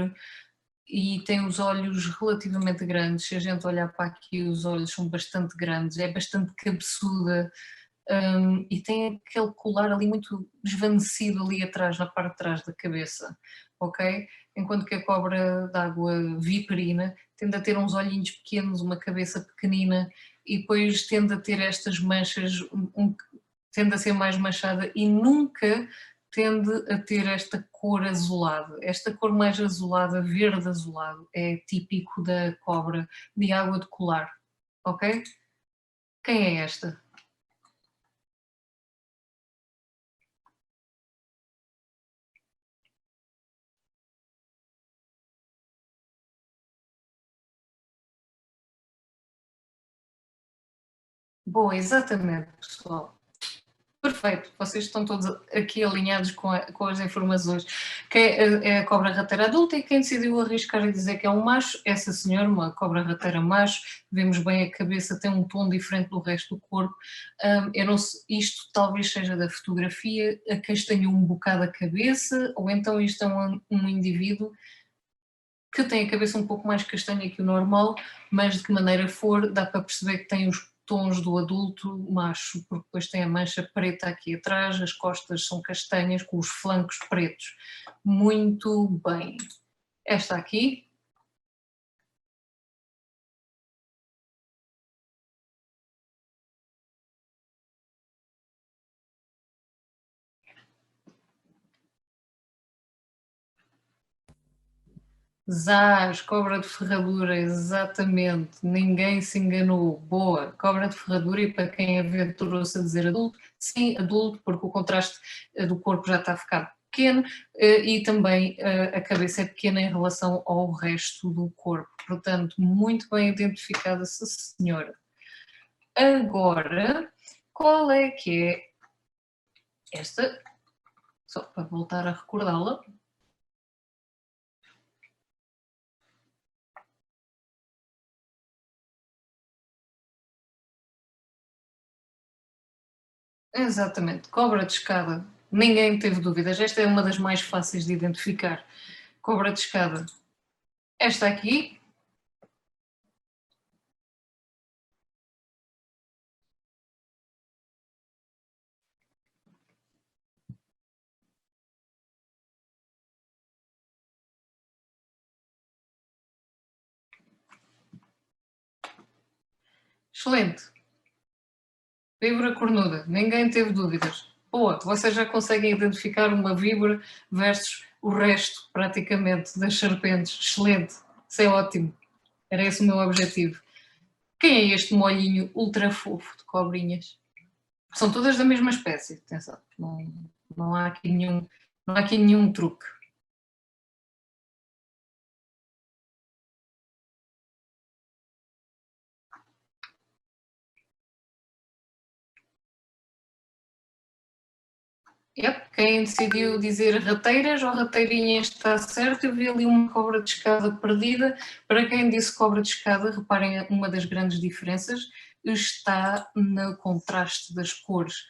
e tem os olhos relativamente grandes. Se a gente olhar para aqui, os olhos são bastante grandes, é bastante cabeçuda e tem aquele colar ali muito desvanecido ali atrás, na parte de trás da cabeça, ok? Enquanto que a cobra d'água viperina tende a ter uns olhinhos pequenos, uma cabeça pequenina e depois tende a ter estas manchas, tende a ser mais manchada e nunca tende a ter esta cor azulada. Esta cor mais azulada, verde azulado, é típico da cobra de água de colar, ok? Quem é esta? Boa, exatamente, pessoal. Perfeito, vocês estão todos aqui alinhados com as informações. Que é a cobra rateira adulta e quem decidiu arriscar e dizer que é um macho, essa senhora, uma cobra rateira macho, vemos bem a cabeça, tem um tom diferente do resto do corpo. Eu não sei, isto talvez seja da fotografia, acastanhou um bocado a cabeça, ou então isto é um indivíduo que tem a cabeça um pouco mais castanha que o normal, mas de que maneira for, dá para perceber que tem os tons do adulto macho, porque depois tem a mancha preta aqui atrás, as costas são castanhas com os flancos pretos. Muito bem. Esta aqui. Zás, cobra de ferradura, exatamente. Ninguém se enganou. Boa. Cobra de ferradura, e para quem aventurou-se a dizer adulto, sim, adulto, porque o contraste do corpo já está a ficar pequeno e também a cabeça é pequena em relação ao resto do corpo. Portanto, muito bem identificada essa senhora. Agora, qual é que é esta? Só para voltar a recordá-la. Exatamente, cobra de escada. Ninguém teve dúvidas. Esta é uma das mais fáceis de identificar. Cobra de escada. Esta aqui. Excelente. Víbora cornuda. Ninguém teve dúvidas. Boa, vocês já conseguem identificar uma víbora versus o resto, praticamente, das serpentes. Excelente. Isso é ótimo. Era esse o meu objetivo. Quem é este molhinho ultra fofo de cobrinhas? São todas da mesma espécie, atenção. Não há aqui nenhum truque. Yep. Quem decidiu dizer rateiras ou rateirinhas está certo. Eu vi ali uma cobra de escada perdida. Para quem disse cobra de escada, reparem, uma das grandes diferenças está no contraste das cores.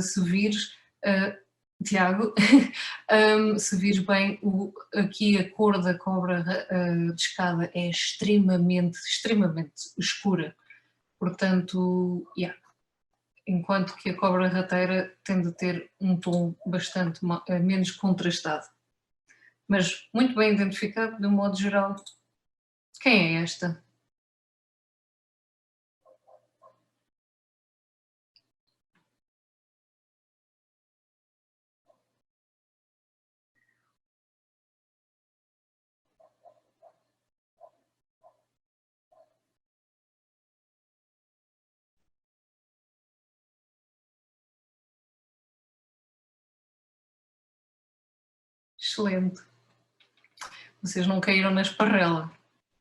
Se vires, Tiago, se vires bem, aqui a cor da cobra de escada é extremamente escura. Portanto, yeah. Enquanto que a cobra rateira tende a ter um tom bastante menos contrastado. Mas muito bem identificado, de um modo geral. Quem é esta? Excelente. Vocês não caíram na esparrela.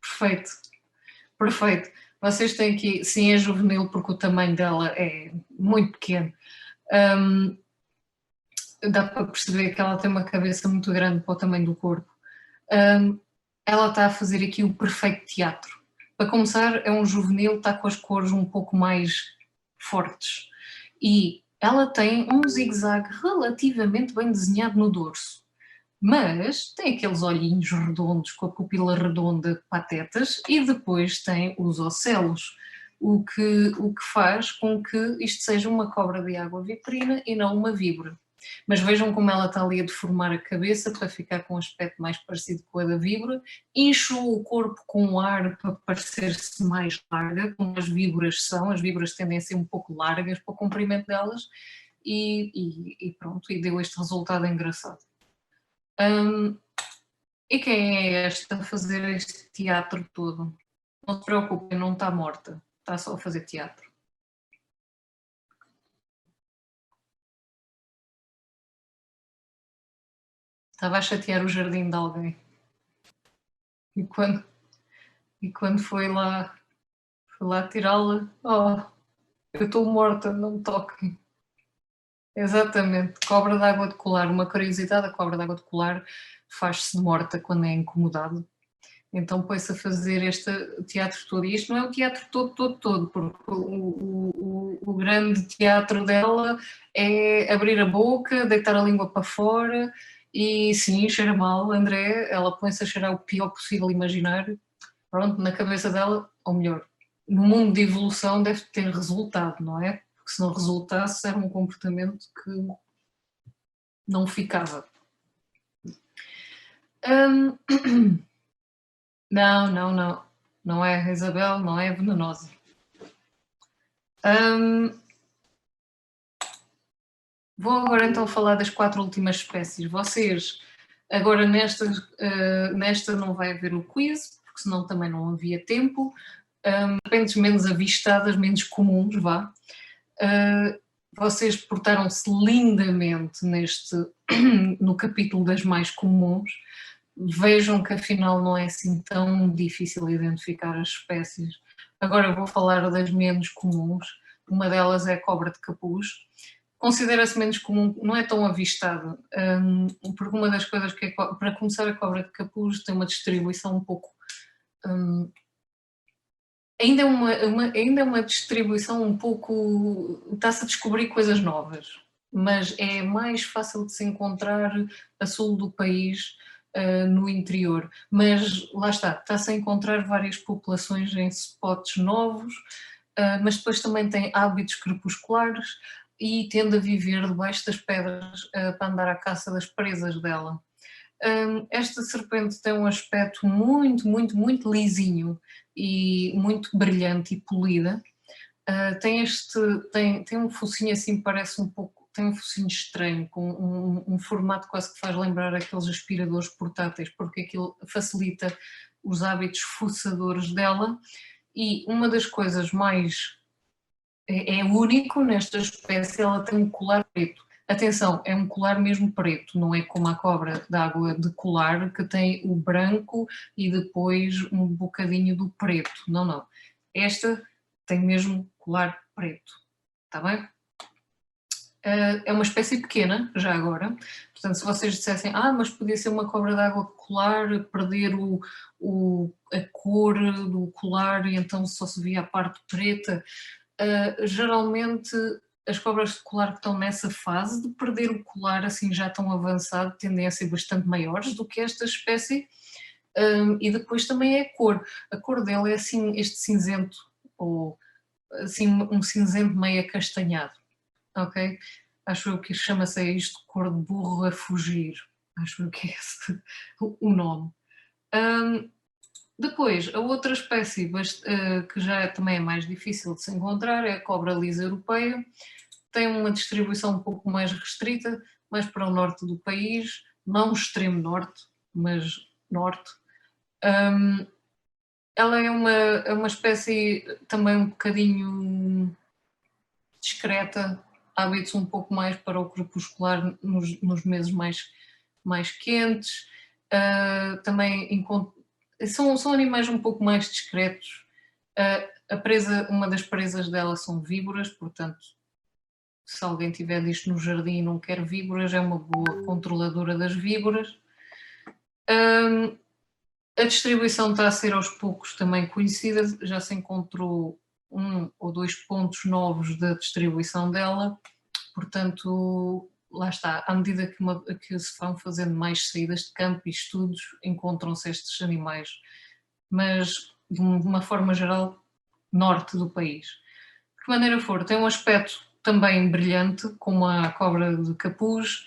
Perfeito. Perfeito. Vocês têm aqui, sim, é juvenil porque o tamanho dela é muito pequeno. Dá para perceber que ela tem uma cabeça muito grande para o tamanho do corpo. Ela está a fazer aqui o perfeito teatro. Para começar, é um juvenil, está com as cores um pouco mais fortes. E ela tem um zigue-zague relativamente bem desenhado no dorso. Mas tem aqueles olhinhos redondos, com a pupila redonda, patetas, e depois tem os ocelos, o que faz com que isto seja uma cobra de água viperina e não uma víbora. Mas vejam como ela está ali a deformar a cabeça para ficar com um aspecto mais parecido com a da víbora, inchou o corpo com ar para parecer-se mais larga, como as víboras são. As víboras tendem a ser um pouco largas para o comprimento delas, e pronto, e deu este resultado engraçado. E quem é esta a fazer este teatro todo? Não se preocupem, não está morta, está só a fazer teatro. Estava a chatear o jardim de alguém. E quando foi lá tirá-la, oh, eu estou morta, não me toquem. Exatamente, cobra de água de colar. Uma curiosidade, a cobra de água de colar faz-se de morta quando é incomodado. Então põe-se a fazer este teatro todo. E isto não é o teatro todo, porque o grande teatro dela é abrir a boca, deitar a língua para fora e sim, cheira mal, André, ela põe-se a cheirar o pior possível imaginário. Pronto, na cabeça dela, ou melhor, no mundo de evolução deve ter resultado, não é? Porque se não resultasse era um comportamento que não ficava. Não. Não é, Isabel, não é venenosa. Vou agora então falar das 4 últimas espécies. Vocês Agora nesta não vai haver o quiz, porque senão também não havia tempo. Serpentes menos avistadas, menos comuns, vá. Vocês portaram-se lindamente no capítulo das mais comuns. Vejam que afinal não é assim tão difícil identificar as espécies. Agora vou falar das menos comuns. Uma delas é a cobra de capuz. Considera-se menos comum, não é tão avistada, porque uma das coisas que para começar, a cobra de capuz tem uma distribuição um pouco... ainda é uma distribuição um pouco... está-se a descobrir coisas novas, mas é mais fácil de se encontrar a sul do país, no interior. Mas lá está-se a encontrar várias populações em spots novos, mas depois também tem hábitos crepusculares e tende a viver debaixo das pedras para andar à caça das presas dela. Esta serpente tem um aspecto muito, muito, muito lisinho e muito brilhante e polida. Tem um focinho assim, parece um pouco, tem um focinho estranho, com um formato quase que faz lembrar aqueles aspiradores portáteis, porque aquilo facilita os hábitos fuçadores dela. E uma das coisas mais... é único nesta espécie, ela tem um colar preto. Atenção, é um colar mesmo preto, não é como a cobra d'água de colar, que tem o branco e depois um bocadinho do preto. Não, não. Esta tem mesmo colar preto. Está bem? É uma espécie pequena, já agora. Portanto, se vocês dissessem, mas podia ser uma cobra d'água colar, perder a cor do colar e então só se via a parte preta... geralmente as cobras de colar que estão nessa fase de perder o colar assim já tão avançado tendem a ser bastante maiores do que esta espécie, e depois também é a cor dela é assim este cinzento, ou assim um cinzento meio acastanhado, ok? Acho eu que chama-se isto cor de burro a fugir, acho eu que é esse o nome. Depois, a outra espécie que já também é mais difícil de se encontrar é a cobra lisa europeia. Tem uma distribuição um pouco mais restrita, mais para o norte do país, não extremo norte, mas norte. Ela é uma espécie também um bocadinho discreta, hábitos um pouco mais para o crepuscular nos meses mais quentes. Também são animais um pouco mais discretos. Uma das presas dela são víboras, portanto, se alguém tiver disto no jardim e não quer víboras, é uma boa controladora das víboras. A distribuição está a ser aos poucos também conhecida, já se encontrou 1 ou 2 pontos novos da distribuição dela, portanto, lá está, à medida que se vão fazendo mais saídas de campo e estudos, encontram-se estes animais, mas de uma forma geral, norte do país. De que maneira for, tem um aspecto também brilhante, como a cobra de capuz,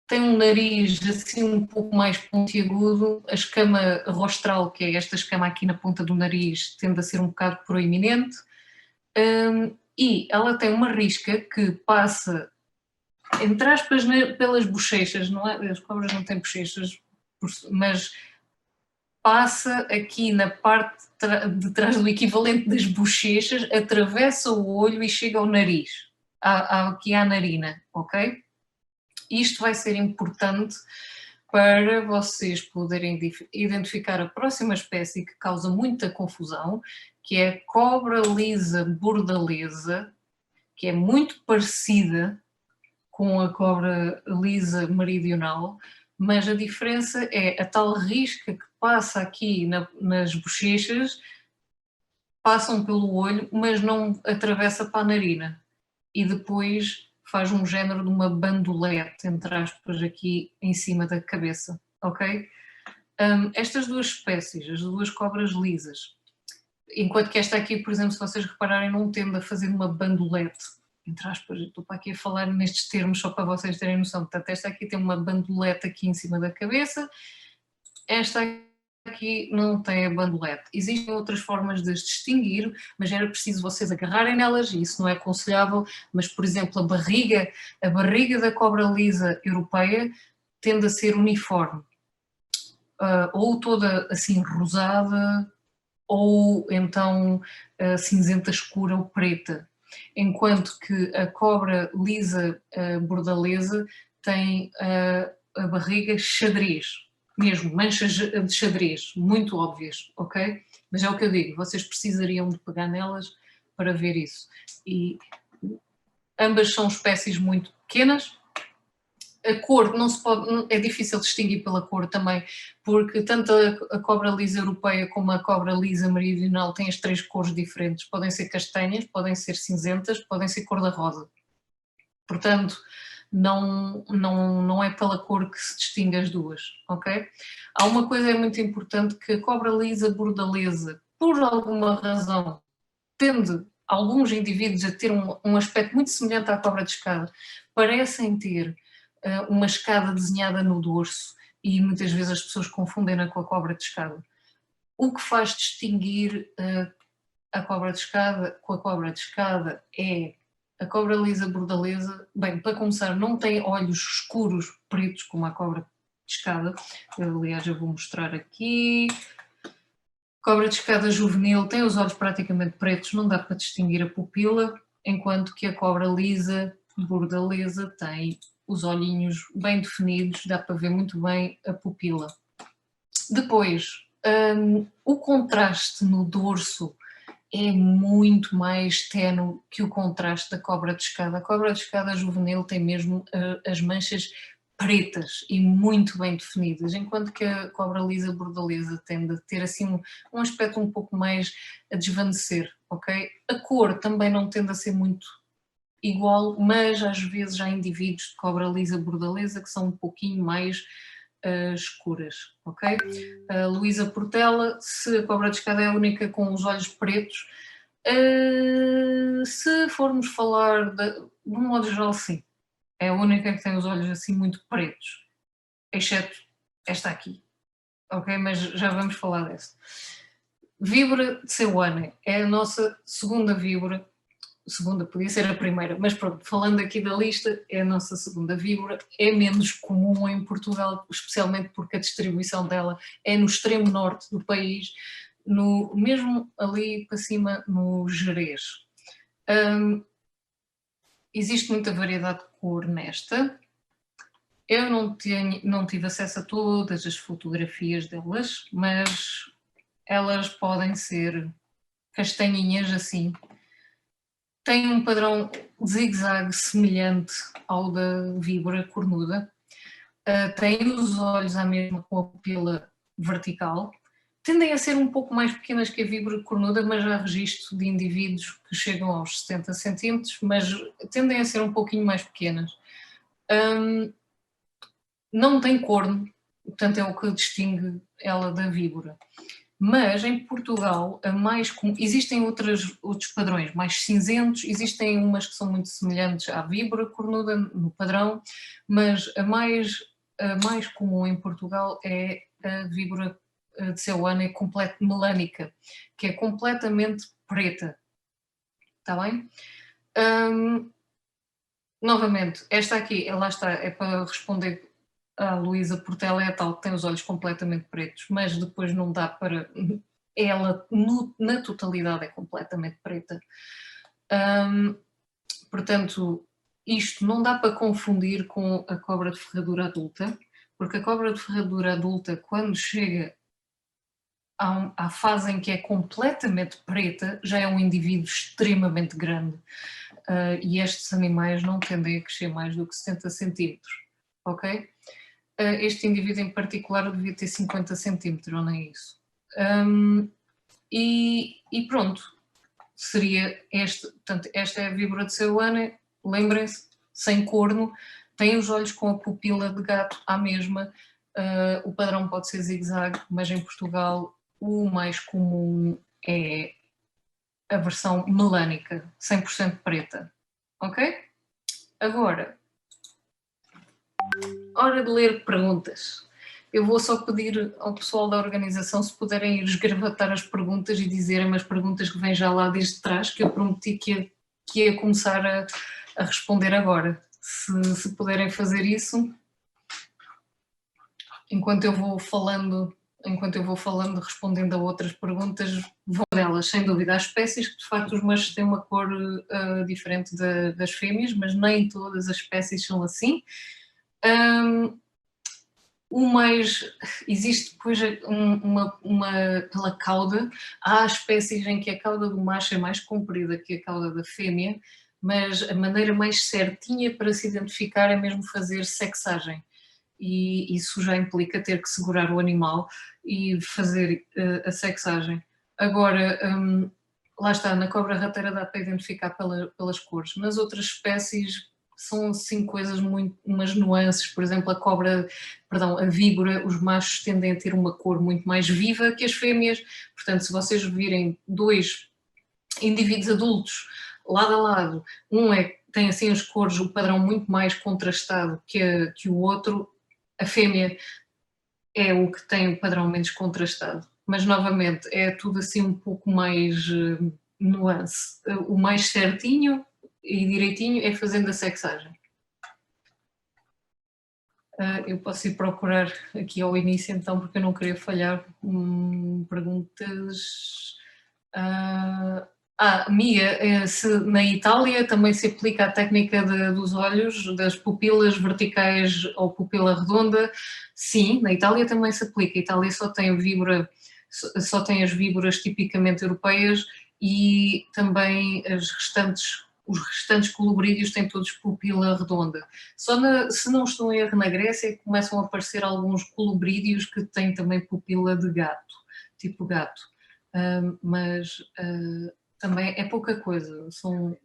tem um nariz assim um pouco mais pontiagudo, a escama rostral, que é esta escama aqui na ponta do nariz, tende a ser um bocado proeminente, e ela tem uma risca que passa, entre aspas, pelas bochechas, não é? As cobras não têm bochechas, mas passa aqui na parte de trás do equivalente das bochechas, atravessa o olho e chega ao nariz, aqui à narina, ok? Isto vai ser importante para vocês poderem identificar a próxima espécie que causa muita confusão, que é a cobra lisa bordalesa, que é muito parecida com a cobra lisa meridional, mas a diferença é a tal risca que passa aqui nas bochechas, passam pelo olho, mas não atravessa para a narina. E depois faz um género de uma bandolete, entre aspas, aqui em cima da cabeça, ok? Estas duas espécies, as duas cobras lisas, enquanto que esta aqui, por exemplo, se vocês repararem, não tende a fazer uma bandolete, entre aspas, estou para aqui a falar nestes termos só para vocês terem noção. Portanto, esta aqui tem uma bandolete aqui em cima da cabeça, esta aqui não tem a bandolete. Existem outras formas de as distinguir, mas era preciso vocês agarrarem nelas, e isso não é aconselhável, mas, por exemplo, a barriga da cobra lisa europeia tende a ser uniforme, ou toda assim rosada, ou então cinzenta escura ou preta, enquanto que a cobra lisa bordalesa tem a barriga xadrez, mesmo, manchas de xadrez, muito óbvias, ok? Mas é o que eu digo, vocês precisariam de pegar nelas para ver isso. E ambas são espécies muito pequenas. A cor não se pode, é difícil distinguir pela cor também, porque tanto a cobra lisa europeia como a cobra lisa meridional têm as 3 cores diferentes. Podem ser castanhas, podem ser cinzentas, podem ser cor-de-rosa. Portanto, não é pela cor que se distingue as duas, ok? Há uma coisa muito importante, que a cobra lisa bordalesa, por alguma razão, tende alguns indivíduos a ter um aspecto muito semelhante à cobra de escada, parecem ter uma escada desenhada no dorso, e muitas vezes as pessoas confundem-na com a cobra de escada. O que faz distinguir a cobra de escada com a cobra de escada é a cobra lisa bordalesa. Bem, para começar, não tem olhos escuros pretos como a cobra de escada. Aliás, eu vou mostrar aqui. Cobra de escada juvenil tem os olhos praticamente pretos, não dá para distinguir a pupila, enquanto que a cobra lisa bordalesa tem os olhinhos bem definidos, dá para ver muito bem a pupila. Depois, o contraste no dorso é muito mais ténue que o contraste da cobra de escada. A cobra de escada juvenil tem mesmo as manchas pretas e muito bem definidas, enquanto que a cobra lisa bordalesa tende a ter assim um aspecto um pouco mais a desvanecer, ok? A cor também não tende a ser muito igual, mas às vezes há indivíduos de cobra lisa bordalesa que são um pouquinho mais escuras, ok? Luísa Portela, se a cobra de escada é a única com os olhos pretos, se formos falar de um modo geral, sim, é a única que tem os olhos assim muito pretos, exceto esta aqui, ok? Mas já vamos falar dessa. Víbora de Ceoane é a nossa segunda víbora. Segunda, podia ser a primeira, mas pronto, falando aqui da lista, é a nossa segunda víbora, é menos comum em Portugal, especialmente porque a distribuição dela é no extremo norte do país, mesmo ali para cima no Gerês. Existe muita variedade de cor nesta. Eu não tive acesso a todas as fotografias delas, mas elas podem ser castanhinhas assim. Tem um padrão zigue-zague semelhante ao da víbora cornuda. Tem os olhos à mesma com a pupila vertical. Tendem a ser um pouco mais pequenas que a víbora cornuda, mas há registro de indivíduos que chegam aos 70 centímetros, mas tendem a ser um pouquinho mais pequenas. Não tem corno, portanto é o que distingue ela da víbora. Mas em Portugal existem outros padrões mais cinzentos, existem umas que são muito semelhantes à víbora cornuda no padrão, mas a mais comum em Portugal é a víbora de Ceoane melânica, que é completamente preta. Está bem? Novamente, esta aqui, lá está, é para responder. A Luísa Portela é a tal que tem os olhos completamente pretos, mas depois não dá para... Ela, na totalidade, é completamente preta. Portanto, isto não dá para confundir com a cobra de ferradura adulta, porque a cobra de ferradura adulta, quando chega à fase em que é completamente preta, já é um indivíduo extremamente grande. E estes animais não tendem a crescer mais do que 70 centímetros, ok? Este indivíduo em particular devia ter 50 centímetros, ou nem isso. E pronto, seria portanto, esta é a víbora de Ceoane, lembrem-se, sem corno, tem os olhos com a pupila de gato à mesma, o padrão pode ser zigue-zague, mas em Portugal o mais comum é a versão melânica, 100% preta, ok? Agora, hora de ler perguntas. Eu vou só pedir ao pessoal da organização se puderem ir esgravatar as perguntas e dizerem-me as perguntas que vêm já lá desde trás, que eu prometi que ia começar a responder agora. Se puderem fazer isso, enquanto eu vou falando, respondendo a outras perguntas, vão delas, sem dúvida. Há espécies que, de facto, os machos têm uma cor diferente das fêmeas, mas nem todas as espécies são assim. Existe depois pela cauda, há espécies em que a cauda do macho é mais comprida que a cauda da fêmea, mas a maneira mais certinha para se identificar é mesmo fazer sexagem, e isso já implica ter que segurar o animal e fazer a sexagem. Agora, lá está, na cobra rateira dá para identificar pelas cores, nas outras espécies são assim coisas umas nuances. Por exemplo, a víbora, os machos tendem a ter uma cor muito mais viva que as fêmeas, portanto, se vocês virem 2 indivíduos adultos lado a lado, tem assim as cores, o padrão muito mais contrastado que o outro, a fêmea é o que tem o padrão menos contrastado, mas novamente é tudo assim um pouco mais nuance. O mais certinho e direitinho é fazendo a sexagem. Eu posso ir procurar aqui ao início então, porque eu não queria falhar. Perguntas. Mia, se na Itália também se aplica a técnica dos olhos, das pupilas verticais ou pupila redonda? Sim, na Itália também se aplica. A Itália só tem as víboras tipicamente europeias e também os restantes colubrídeos têm todos pupila redonda. Se não estou em erro, na Grécia começam a aparecer alguns colubrídeos que têm também pupila de gato, tipo gato. Mas também é pouca coisa,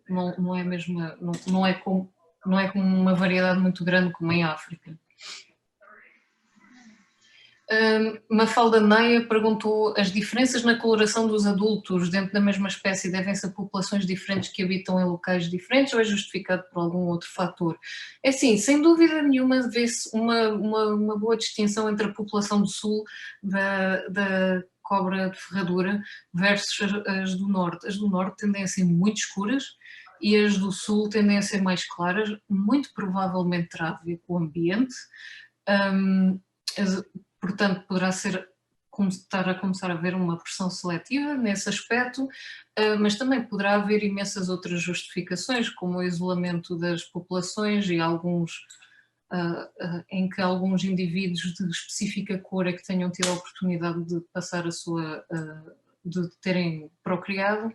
não é mesmo, não é como uma variedade muito grande como em África. Mafalda Neia perguntou: as diferenças na coloração dos adultos dentro da mesma espécie devem-se a populações diferentes que habitam em locais diferentes ou é justificado por algum outro fator? É assim, sem dúvida nenhuma vê-se uma boa distinção entre a população do sul da cobra de ferradura versus as do norte. As do norte tendem a ser muito escuras e as do sul tendem a ser mais claras, muito provavelmente terá a ver com o ambiente. Portanto, poderá estar a começar a haver uma pressão seletiva nesse aspecto, mas também poderá haver imensas outras justificações, como o isolamento das populações e em que alguns indivíduos de específica cor é que tenham tido a oportunidade de passar de terem procriado.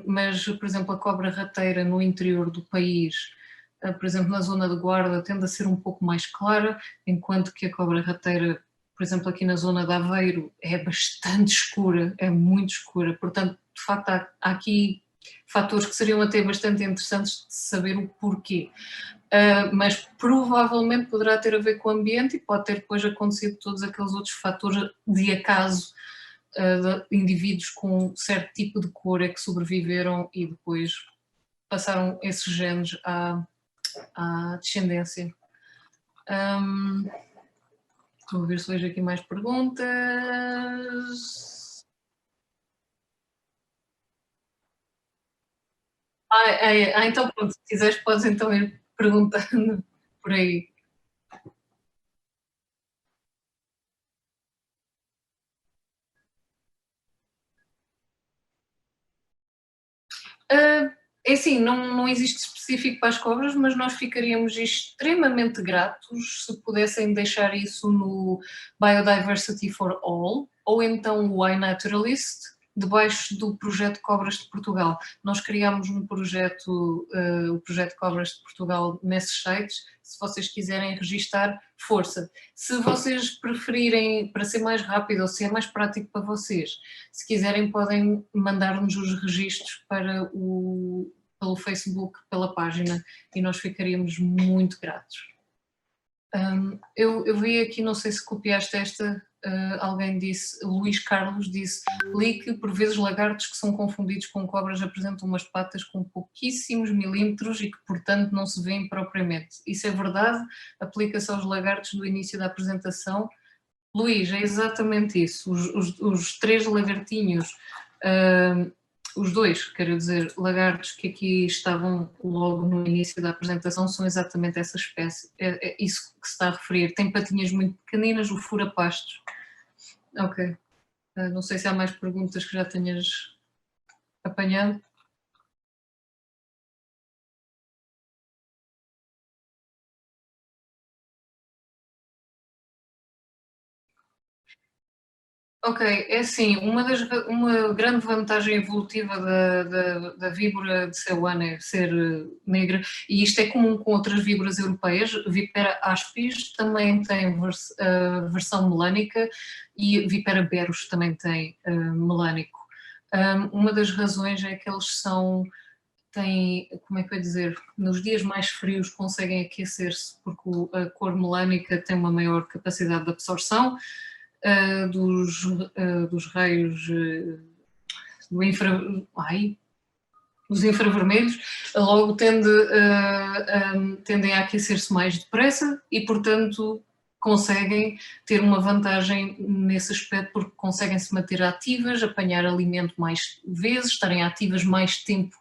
Mas, por exemplo, a cobra rateira no interior do país, por exemplo, na zona de Guarda, tende a ser um pouco mais clara, enquanto que a cobra rateira, por exemplo, aqui na zona de Aveiro, é bastante escura, é muito escura. Portanto, de facto, há aqui fatores que seriam até bastante interessantes de saber o porquê. Mas provavelmente poderá ter a ver com o ambiente e pode ter depois acontecido todos aqueles outros fatores de acaso, de indivíduos com certo tipo de cor é que sobreviveram e depois passaram esses genes à descendência. Vou ver se vejo aqui mais perguntas. Então pronto, se quiseres podes então ir perguntando por aí. É assim, não existe específico para as cobras, mas nós ficaríamos extremamente gratos se pudessem deixar isso no Biodiversity for All, ou então o iNaturalist, debaixo do projeto Cobras de Portugal. Nós criámos um projeto, o projeto Cobras de Portugal, nesses sites. Se vocês quiserem registar, força. Se vocês preferirem, para ser mais rápido ou se é mais prático para vocês, se quiserem podem mandar-nos os registros pelo Facebook, pela página, e nós ficaríamos muito gratos. Eu vi aqui, não sei se copiaste esta, alguém disse, Luís Carlos disse, li que por vezes lagartos que são confundidos com cobras apresentam umas patas com pouquíssimos milímetros e que portanto não se veem propriamente. Isso é verdade? Aplica-se aos lagartos do início da apresentação? Luís, é exatamente isso. Os três lagartinhos, os dois, quero dizer, lagartos que aqui estavam logo no início da apresentação são exatamente essa espécie. É isso que se está a referir. Tem patinhas muito pequeninas, o fura-pastos. Ok. Não sei se há mais perguntas que já tenhas apanhado. Ok, é assim, uma grande vantagem evolutiva da víbora de Ceylon é ser negra, e isto é comum com outras víboras europeias. Vipera aspis também tem versão melânica e Vipera berus também tem melânico. Uma das razões é que eles têm, como é que eu ia dizer, nos dias mais frios conseguem aquecer-se porque a cor melânica tem uma maior capacidade de absorção dos raios dos infravermelhos, logo tendem a aquecer-se mais depressa e, portanto, conseguem ter uma vantagem nesse aspecto porque conseguem se manter ativas, apanhar alimento mais vezes, estarem ativas mais tempo,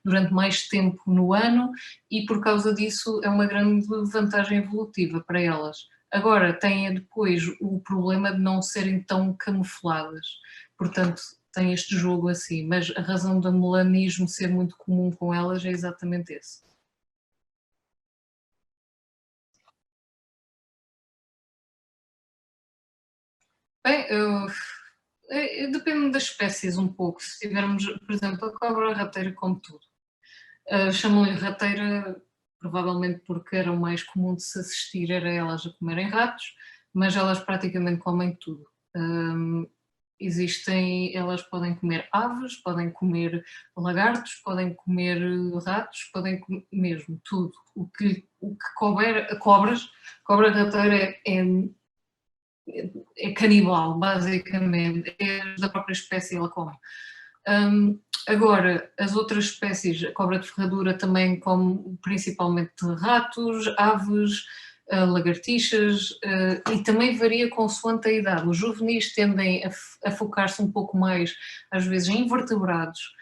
durante mais tempo no ano, e por causa disso é uma grande vantagem evolutiva para elas. Agora, têm depois o problema de não serem tão camufladas, portanto, tem este jogo assim, mas a razão do melanismo ser muito comum com elas é exatamente esse. Bem, depende das espécies um pouco. Se tivermos, por exemplo, a cobra rateira come tudo. Chamam-lhe rateira provavelmente porque era o mais comum de se assistir, era elas a comerem ratos, mas elas praticamente comem tudo. Elas podem comer aves, podem comer lagartos, podem comer ratos, podem comer mesmo tudo. O que couber, cobra rateira é canibal, basicamente, é da própria espécie ela come. Agora, as outras espécies, a cobra de ferradura também come principalmente ratos, aves, lagartixas, e também varia consoante a idade. Os juvenis tendem a focar-se um pouco mais, às vezes, em invertebrados,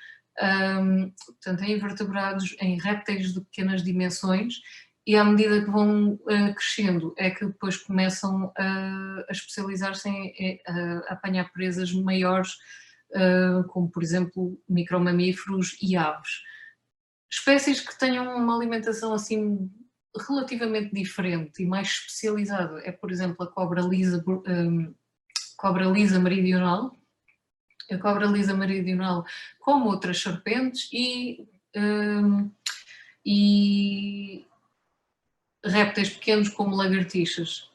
portanto, em invertebrados, em répteis de pequenas dimensões, e à medida que vão crescendo é que depois começam a especializar-se em apanhar presas maiores, como por exemplo micromamíferos e aves. Espécies que tenham uma alimentação assim relativamente diferente e mais especializada é, por exemplo, a cobra lisa meridional. A cobra lisa meridional come outras serpentes e répteis pequenos como lagartixas.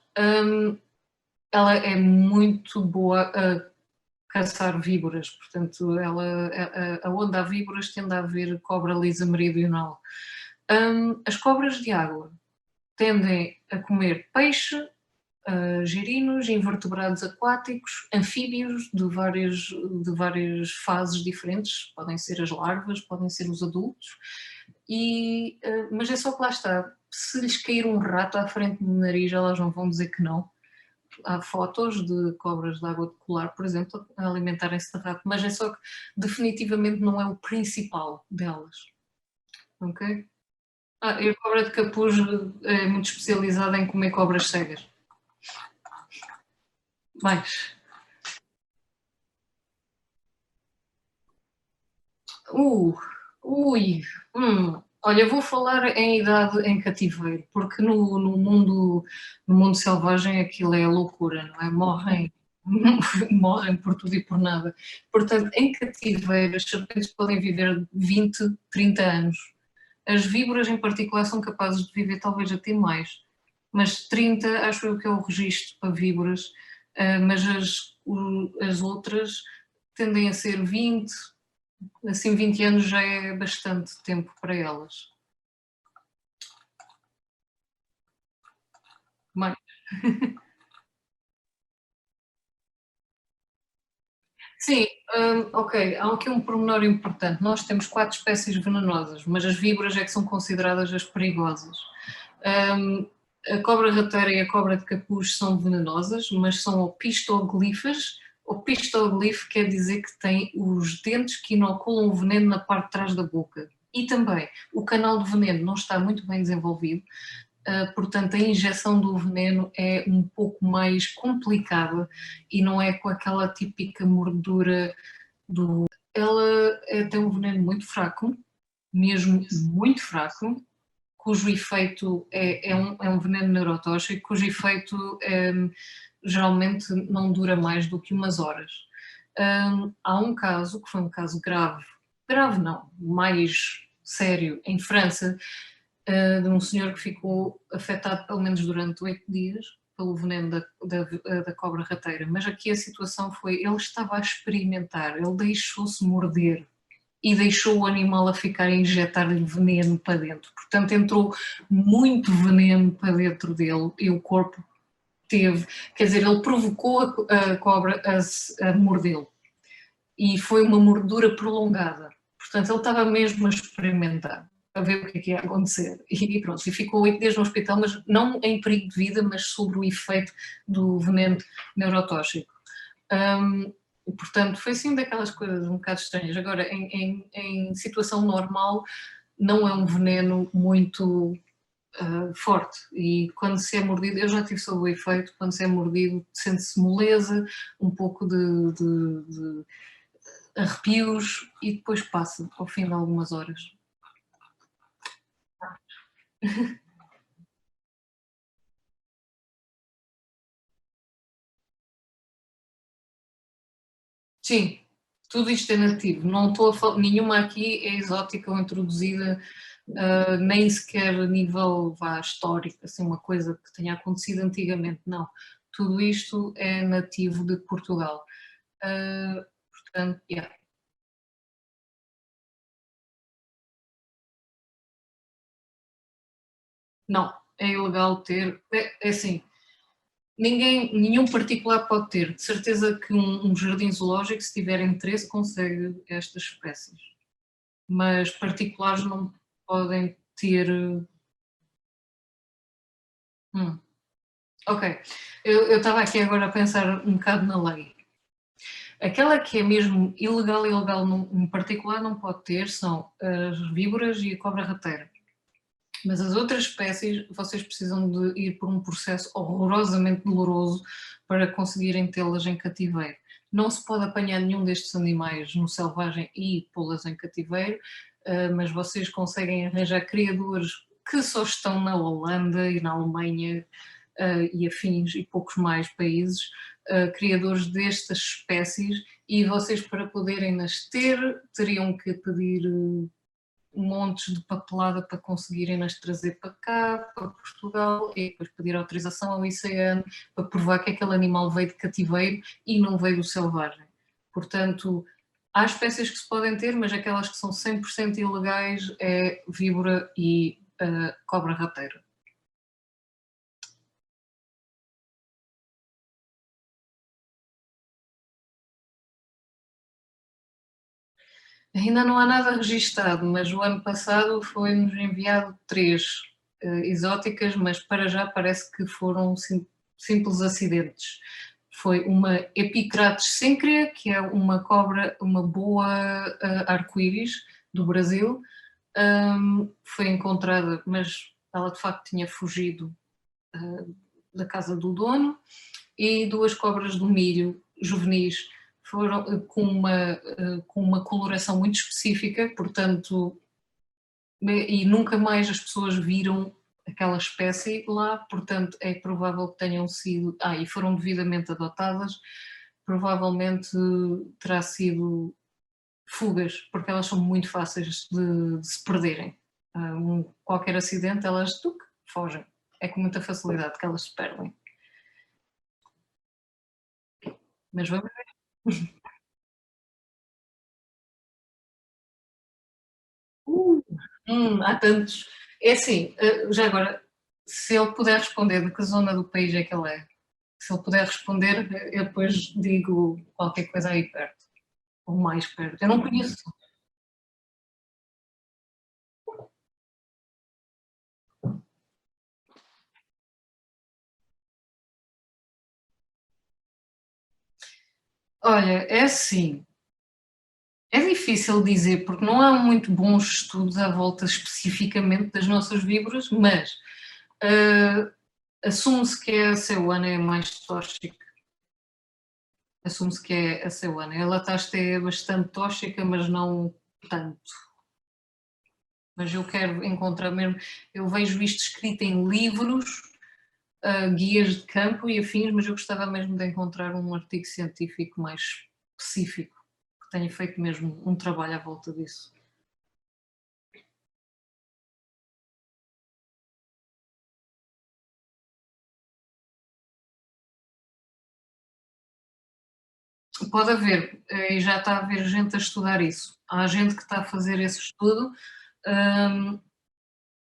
Ela é muito boa a caçar víboras, portanto, aonde há víboras tende a haver cobra lisa meridional. As cobras de água tendem a comer peixe, girinos, invertebrados aquáticos, anfíbios de várias fases diferentes, podem ser as larvas, podem ser os adultos, mas é só que lá está, se lhes cair um rato à frente do nariz elas não vão dizer que não. Há fotos de cobras de água de colar, por exemplo, a alimentarem-se de rato, mas é só que definitivamente não é o principal delas. Ok? E a cobra de capuz é muito especializada em comer cobras cegas. Mais. Ui. Olha, vou falar em idade em cativeiro, porque no mundo selvagem aquilo é loucura, não é? Morrem por tudo e por nada. Portanto, em cativeiro as serpentes podem viver 20, 30 anos. As víboras em particular são capazes de viver talvez até mais, mas 30 acho eu que é o registro para víboras, mas as outras tendem a ser 20, assim 20 anos já é bastante tempo para elas. Mais. Sim, ok, há aqui um pormenor importante. Nós temos 4 espécies venenosas, mas as víboras é que são consideradas as perigosas. A cobra rateira e a cobra de capuz são venenosas, mas são opistoglifas. Opistoglifo quer dizer que tem os dentes que inoculam o veneno na parte de trás da boca. E também, o canal de veneno não está muito bem desenvolvido, portanto a injeção do veneno é um pouco mais complicada e não é com aquela típica mordura do... Ela tem um veneno muito fraco, mesmo muito fraco, cujo efeito é um veneno neurotóxico, cujo efeito geralmente não dura mais do que umas horas. Há um caso, que foi um caso grave, grave não, mais sério, em França, de um senhor que ficou afetado pelo menos durante 8 dias pelo veneno da cobra rateira, mas aqui a situação foi, ele estava a experimentar, ele deixou-se morder e deixou o animal a ficar a injetar-lhe veneno para dentro. Portanto, entrou muito veneno para dentro dele e o corpo teve, quer dizer, ele provocou a cobra a mordê-lo. E foi uma mordura prolongada. Portanto, ele estava mesmo a experimentar, a ver o que ia acontecer. E pronto, e ficou 8 dias no hospital, mas não em perigo de vida, mas sobre o efeito do veneno neurotóxico. Portanto, foi assim daquelas coisas um bocado estranhas. Agora, em situação normal, não é um veneno muito forte. E quando se é mordido, eu já tive sob o efeito, quando se é mordido, sente-se moleza, um pouco de arrepios e depois passa ao fim de algumas horas. Sim, tudo isto é nativo. Não estou a falar, nenhuma aqui é exótica ou introduzida, nem sequer a nível histórico, assim, uma coisa que tenha acontecido antigamente. Não. Tudo isto é nativo de Portugal. Portanto, yeah. Não, é ilegal ter. É assim, nenhum particular pode ter. De certeza que um jardim zoológico, se tiver interesse, consegue estas espécies. Mas particulares não podem ter. Ok, eu estava aqui agora a pensar um bocado na lei. Aquela que é mesmo ilegal, num particular não pode ter são as víboras e a cobra rateira. Mas as outras espécies, vocês precisam de ir por um processo horrorosamente doloroso para conseguirem tê-las em cativeiro. Não se pode apanhar nenhum destes animais no selvagem e pô-las em cativeiro, mas vocês conseguem arranjar criadores que só estão na Holanda e na Alemanha e afins e poucos mais países, criadores destas espécies, e vocês, para poderem nas ter, teriam que pedir montes de papelada para conseguirem nas trazer para cá, para Portugal, e depois pedir autorização ao ICN para provar que aquele animal veio de cativeiro e não veio do selvagem. Portanto, há espécies que se podem ter, mas aquelas que são 100% ilegais é víbora e cobra rateira. Ainda não há nada registado, mas o ano passado foi-nos enviado 3 exóticas, mas para já parece que foram simples acidentes. Foi uma Epicrates cincrea, que é uma cobra, uma boa arco-íris do Brasil. Foi encontrada, mas ela de facto tinha fugido da casa do dono. E 2 cobras do milho juvenis foram com uma coloração muito específica, portanto, e nunca mais as pessoas viram aquela espécie lá, portanto é provável que tenham sido, e foram devidamente adotadas, provavelmente terá sido fugas, porque elas são muito fáceis de se perderem. Qualquer acidente, elas fogem. É com muita facilidade que elas se perdem. Mas vamos ver. Há tantos. É assim, já agora, se ele puder responder de que zona do país é que ele é. Se ele puder responder, eu depois digo qualquer coisa aí perto, ou mais perto. Eu não conheço. Olha, é assim, é difícil dizer, porque não há muito bons estudos à volta especificamente das nossas víboras, mas assume-se que a ceuana é mais tóxica. Assume-se que é a ceuana. A latasta é bastante tóxica, mas não tanto. Mas eu quero encontrar mesmo, eu vejo isto escrito em livros, guias de campo e afins, mas eu gostava mesmo de encontrar um artigo científico mais específico, que tenha feito mesmo um trabalho à volta disso. Pode haver, e já está a haver gente a estudar isso. Há gente que está a fazer esse estudo,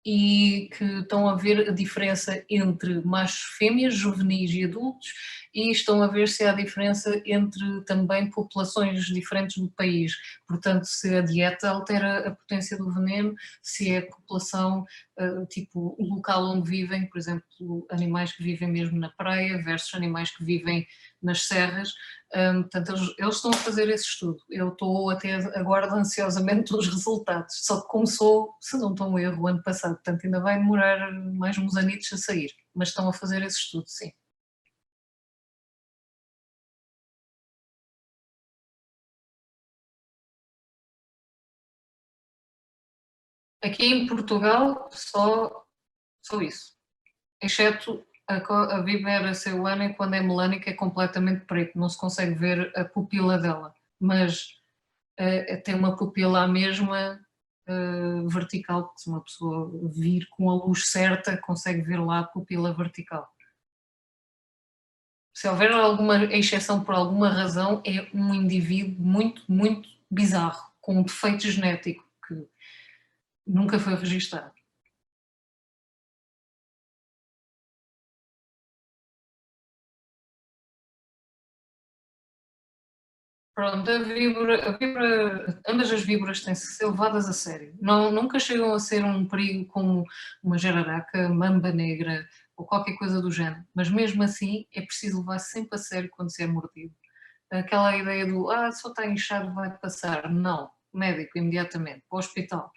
e que estão a ver a diferença entre machos, fêmeas, juvenis e adultos, e estão a ver se há diferença entre também populações diferentes do país. Portanto, se a dieta altera a potência do veneno, se é a população, tipo o local onde vivem, por exemplo, animais que vivem mesmo na praia versus animais que vivem nas serras. Portanto, eles estão a fazer esse estudo. Eu estou até aguardo ansiosamente os resultados, só que começou, se não estou em erro, o ano passado, portanto ainda vai demorar mais uns anitos a sair, mas estão a fazer esse estudo, sim. Aqui em Portugal, só isso, exceto a Vibera ceoana, quando é melânica, é completamente preto, não se consegue ver a pupila dela, mas tem uma pupila à mesma, vertical, porque se uma pessoa vir com a luz certa, consegue ver lá a pupila vertical. Se houver alguma exceção por alguma razão, é um indivíduo muito, muito bizarro, com um defeito genético que nunca foi registado. Pronto, ambas as víboras têm-se ser levadas a sério. Não, nunca chegam a ser um perigo como uma jararaca, mamba negra ou qualquer coisa do género, mas mesmo assim é preciso levar sempre a sério quando se é mordido. Aquela ideia do, só está inchado, vai passar. Não, médico, imediatamente, para o hospital.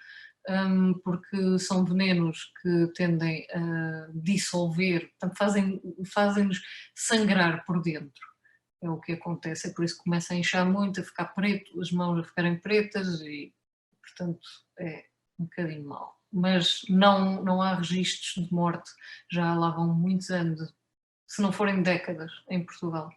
Porque são venenos que tendem a dissolver, portanto fazem-nos sangrar por dentro. É o que acontece, é por isso que começa a inchar muito, a ficar preto, as mãos a ficarem pretas e, portanto, é um bocadinho mau. Mas não há registros de morte, já lá vão muitos anos, se não forem décadas, em Portugal.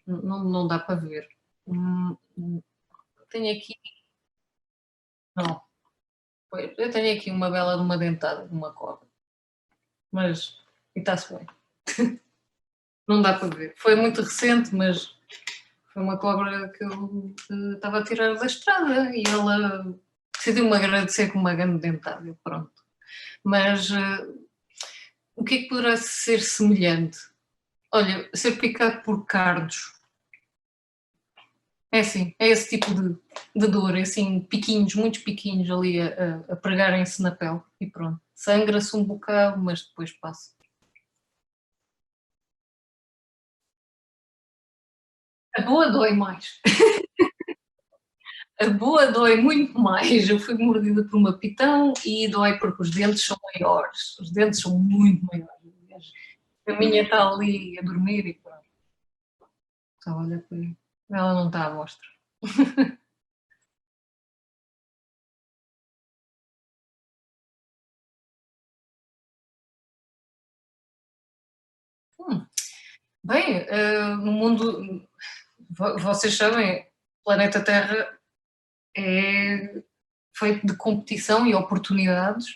Não dá para ver. Tenho aqui Não. Pois, eu tenho aqui uma bela de uma dentada, de uma cobra. Mas, e está-se bem. Não dá para ver. Foi muito recente, mas foi uma cobra que eu estava a tirar da estrada e ela decidiu-me agradecer com uma grande dentada. Pronto. Mas o que é que poderá ser semelhante? Olha, ser picado por cardos. É assim, é esse tipo de dor, é assim, piquinhos, muitos piquinhos ali a pregarem-se na pele e pronto. Sangra-se um bocado, mas depois passa. A boa dói mais. A boa dói muito mais. Eu fui mordida por uma pitão e dói porque os dentes são maiores. Os dentes são muito maiores. A minha está ali a dormir e pronto. Então, olha, ela não está à mostra. Bem, no mundo, vocês sabem, o planeta Terra é feito de competição e oportunidades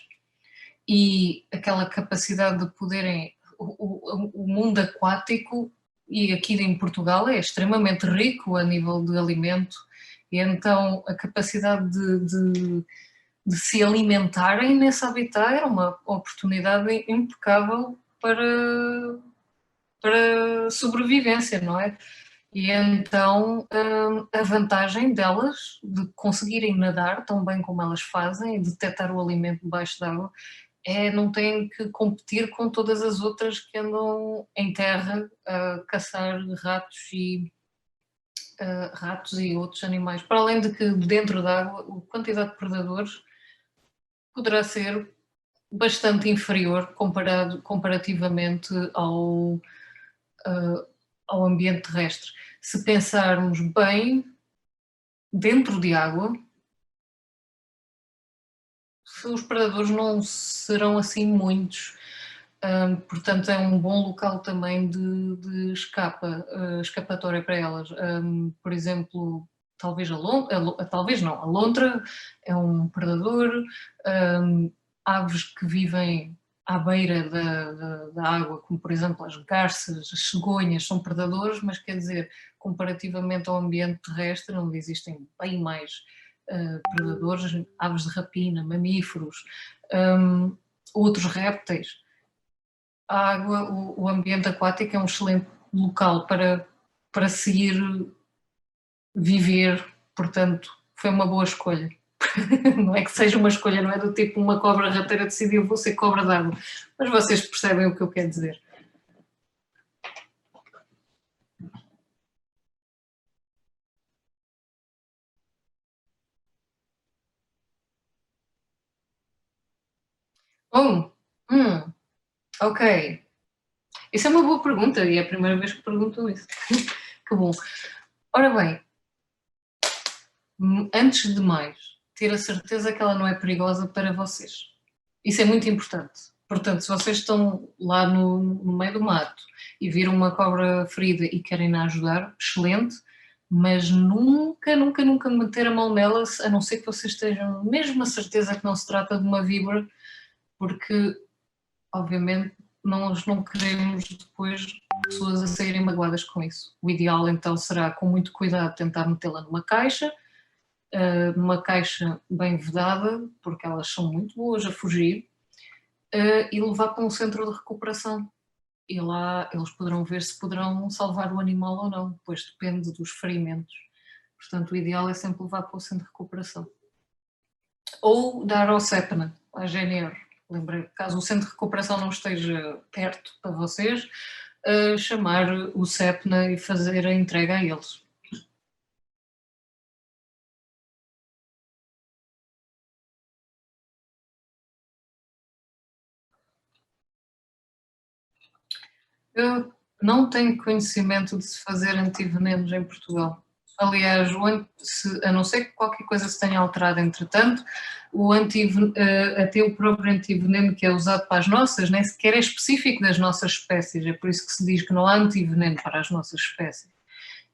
e aquela capacidade de poderem. O mundo aquático, e aqui em Portugal, é extremamente rico a nível de alimento, e então a capacidade de se alimentarem nesse habitat era uma oportunidade impecável para sobrevivência, não é? E então a vantagem delas de conseguirem nadar tão bem como elas fazem e detectar o alimento debaixo d'água é não têm que competir com todas as outras que andam em terra a caçar ratos e outros animais. Para além de que dentro d'água a quantidade de predadores poderá ser bastante inferior comparativamente ao ambiente terrestre. Se pensarmos bem, dentro de água, os predadores não serão assim muitos, portanto é um bom local também de escapatória para elas. Por exemplo, talvez talvez não, a lontra é um predador, aves que vivem à beira da água, como por exemplo as garças, as cegonhas, são predadores, mas quer dizer, comparativamente ao ambiente terrestre, onde existem bem mais predadores, aves de rapina, mamíferos, outros répteis. A água, o ambiente aquático é um excelente local para seguir viver, portanto, foi uma boa escolha. Não é que seja uma escolha, não é do tipo uma cobra rateira decidiu vou ser cobra d'água, mas vocês percebem o que eu quero dizer. Oh, ok. Isso é uma boa pergunta e é a primeira vez que perguntam isso. Que bom. Ora bem, antes de mais, ter a certeza que ela não é perigosa para vocês. Isso é muito importante. Portanto, se vocês estão lá no meio do mato e viram uma cobra ferida e querem-na ajudar, excelente, mas nunca, nunca, nunca meter a mão nela, a não ser que vocês estejam mesmo a certeza que não se trata de uma víbora, porque, obviamente, nós não queremos depois pessoas a saírem magoadas com isso. O ideal, então, será, com muito cuidado, tentar metê-la numa caixa bem vedada, porque elas são muito boas a fugir, e levar para um centro de recuperação. E lá eles poderão ver se poderão salvar o animal ou não, pois depende dos ferimentos. Portanto, o ideal é sempre levar para o centro de recuperação. Ou dar ao CEPNA, à GNR. Lembrei, caso o centro de recuperação não esteja perto para vocês, chamar o CEPNA e fazer a entrega a eles. Eu não tenho conhecimento de se fazer antivenenos em Portugal. Aliás, a não ser que qualquer coisa se tenha alterado entretanto, até o próprio antiveneno que é usado para as nossas nem sequer é específico das nossas espécies, é por isso que se diz que não há antiveneno para as nossas espécies.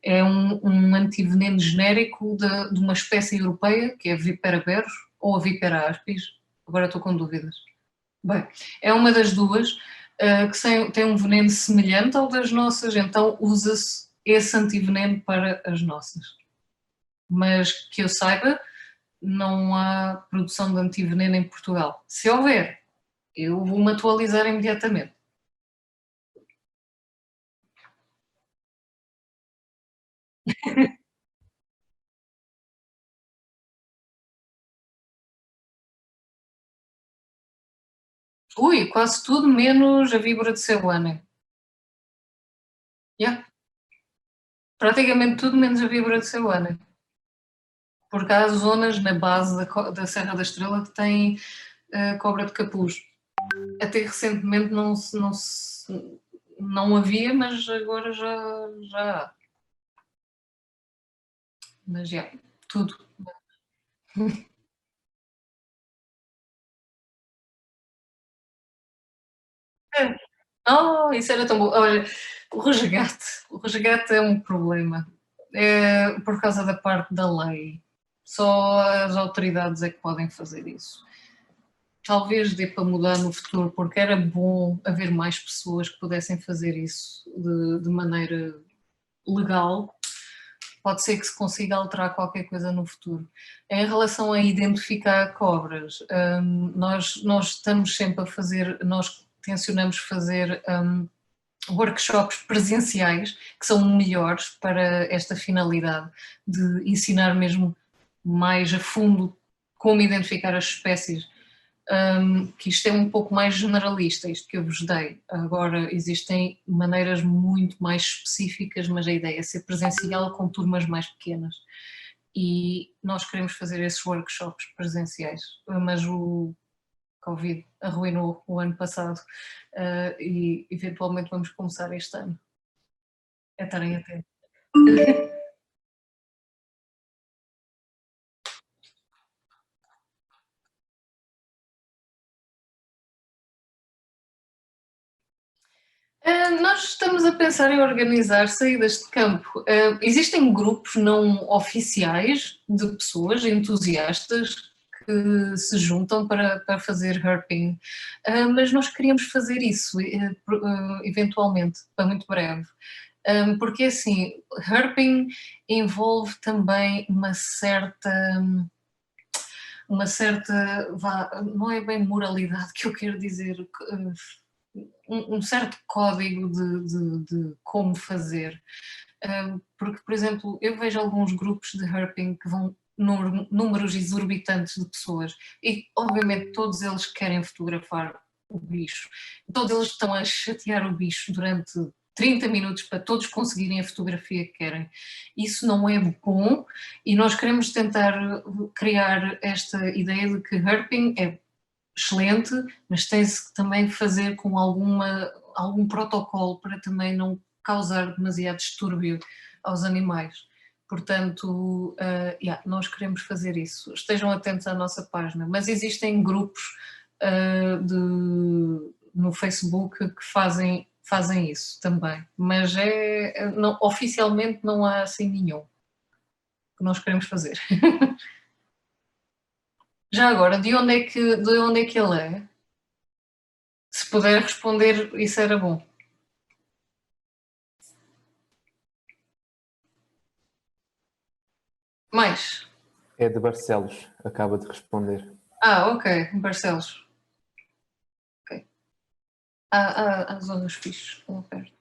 É um antiveneno genérico de uma espécie europeia, que é a Vipera berus, ou a Vipera aspis, agora estou com dúvidas. Bem, é uma das duas que tem um veneno semelhante ao das nossas, então usa-se esse antiveneno para as nossas. Mas que eu saiba, não há produção de antiveneno em Portugal. Se houver, eu vou-me atualizar imediatamente. Ui, quase tudo menos a víbora de cebuana. Yeah. Praticamente tudo menos a víbora de cebuana. Porque há zonas na base da Serra da Estrela que têm cobra de capuz. Até recentemente não havia, mas agora já há. Mas já, tudo. Oh, isso era tão bom. Olha, o resgate é um problema. É por causa da parte da lei. Só as autoridades é que podem fazer isso. Talvez dê para mudar no futuro, porque era bom haver mais pessoas que pudessem fazer isso de maneira legal. Pode ser que se consiga alterar qualquer coisa no futuro. Em relação a identificar cobras, nós estamos sempre a fazer, nós tencionamos fazer workshops presenciais que são melhores para esta finalidade de ensinar mesmo mais a fundo como identificar as espécies. Que isto é um pouco mais generalista, isto que eu vos dei. Agora existem maneiras muito mais específicas, mas a ideia é ser presencial com turmas mais pequenas. E nós queremos fazer esses workshops presenciais, mas o Covid arruinou o ano passado e eventualmente vamos começar este ano. É estarem atentos. Nós estamos a pensar em organizar saídas de campo. Existem grupos não oficiais de pessoas entusiastas que se juntam para fazer herping, mas nós queríamos fazer isso eventualmente, para muito breve. Porque assim, herping envolve também não é bem moralidade que eu quero dizer, um certo código de como fazer. Porque, por exemplo, eu vejo alguns grupos de herping que vão números exorbitantes de pessoas e, obviamente, todos eles querem fotografar o bicho. Todos eles estão a chatear o bicho durante 30 minutos para todos conseguirem a fotografia que querem. Isso não é bom e nós queremos tentar criar esta ideia de que herping é excelente, mas tem-se que também fazer com algum protocolo para também não causar demasiado distúrbio aos animais. Portanto, nós queremos fazer isso. Estejam atentos à nossa página, mas existem grupos no Facebook que fazem isso também, mas oficialmente não há assim nenhum que nós queremos fazer. Já agora, de onde é que ele é? Se puder responder, isso era bom. Mais? É de Barcelos, acaba de responder. Ok, Barcelos. Ok. Há zonas fixes, lá perto.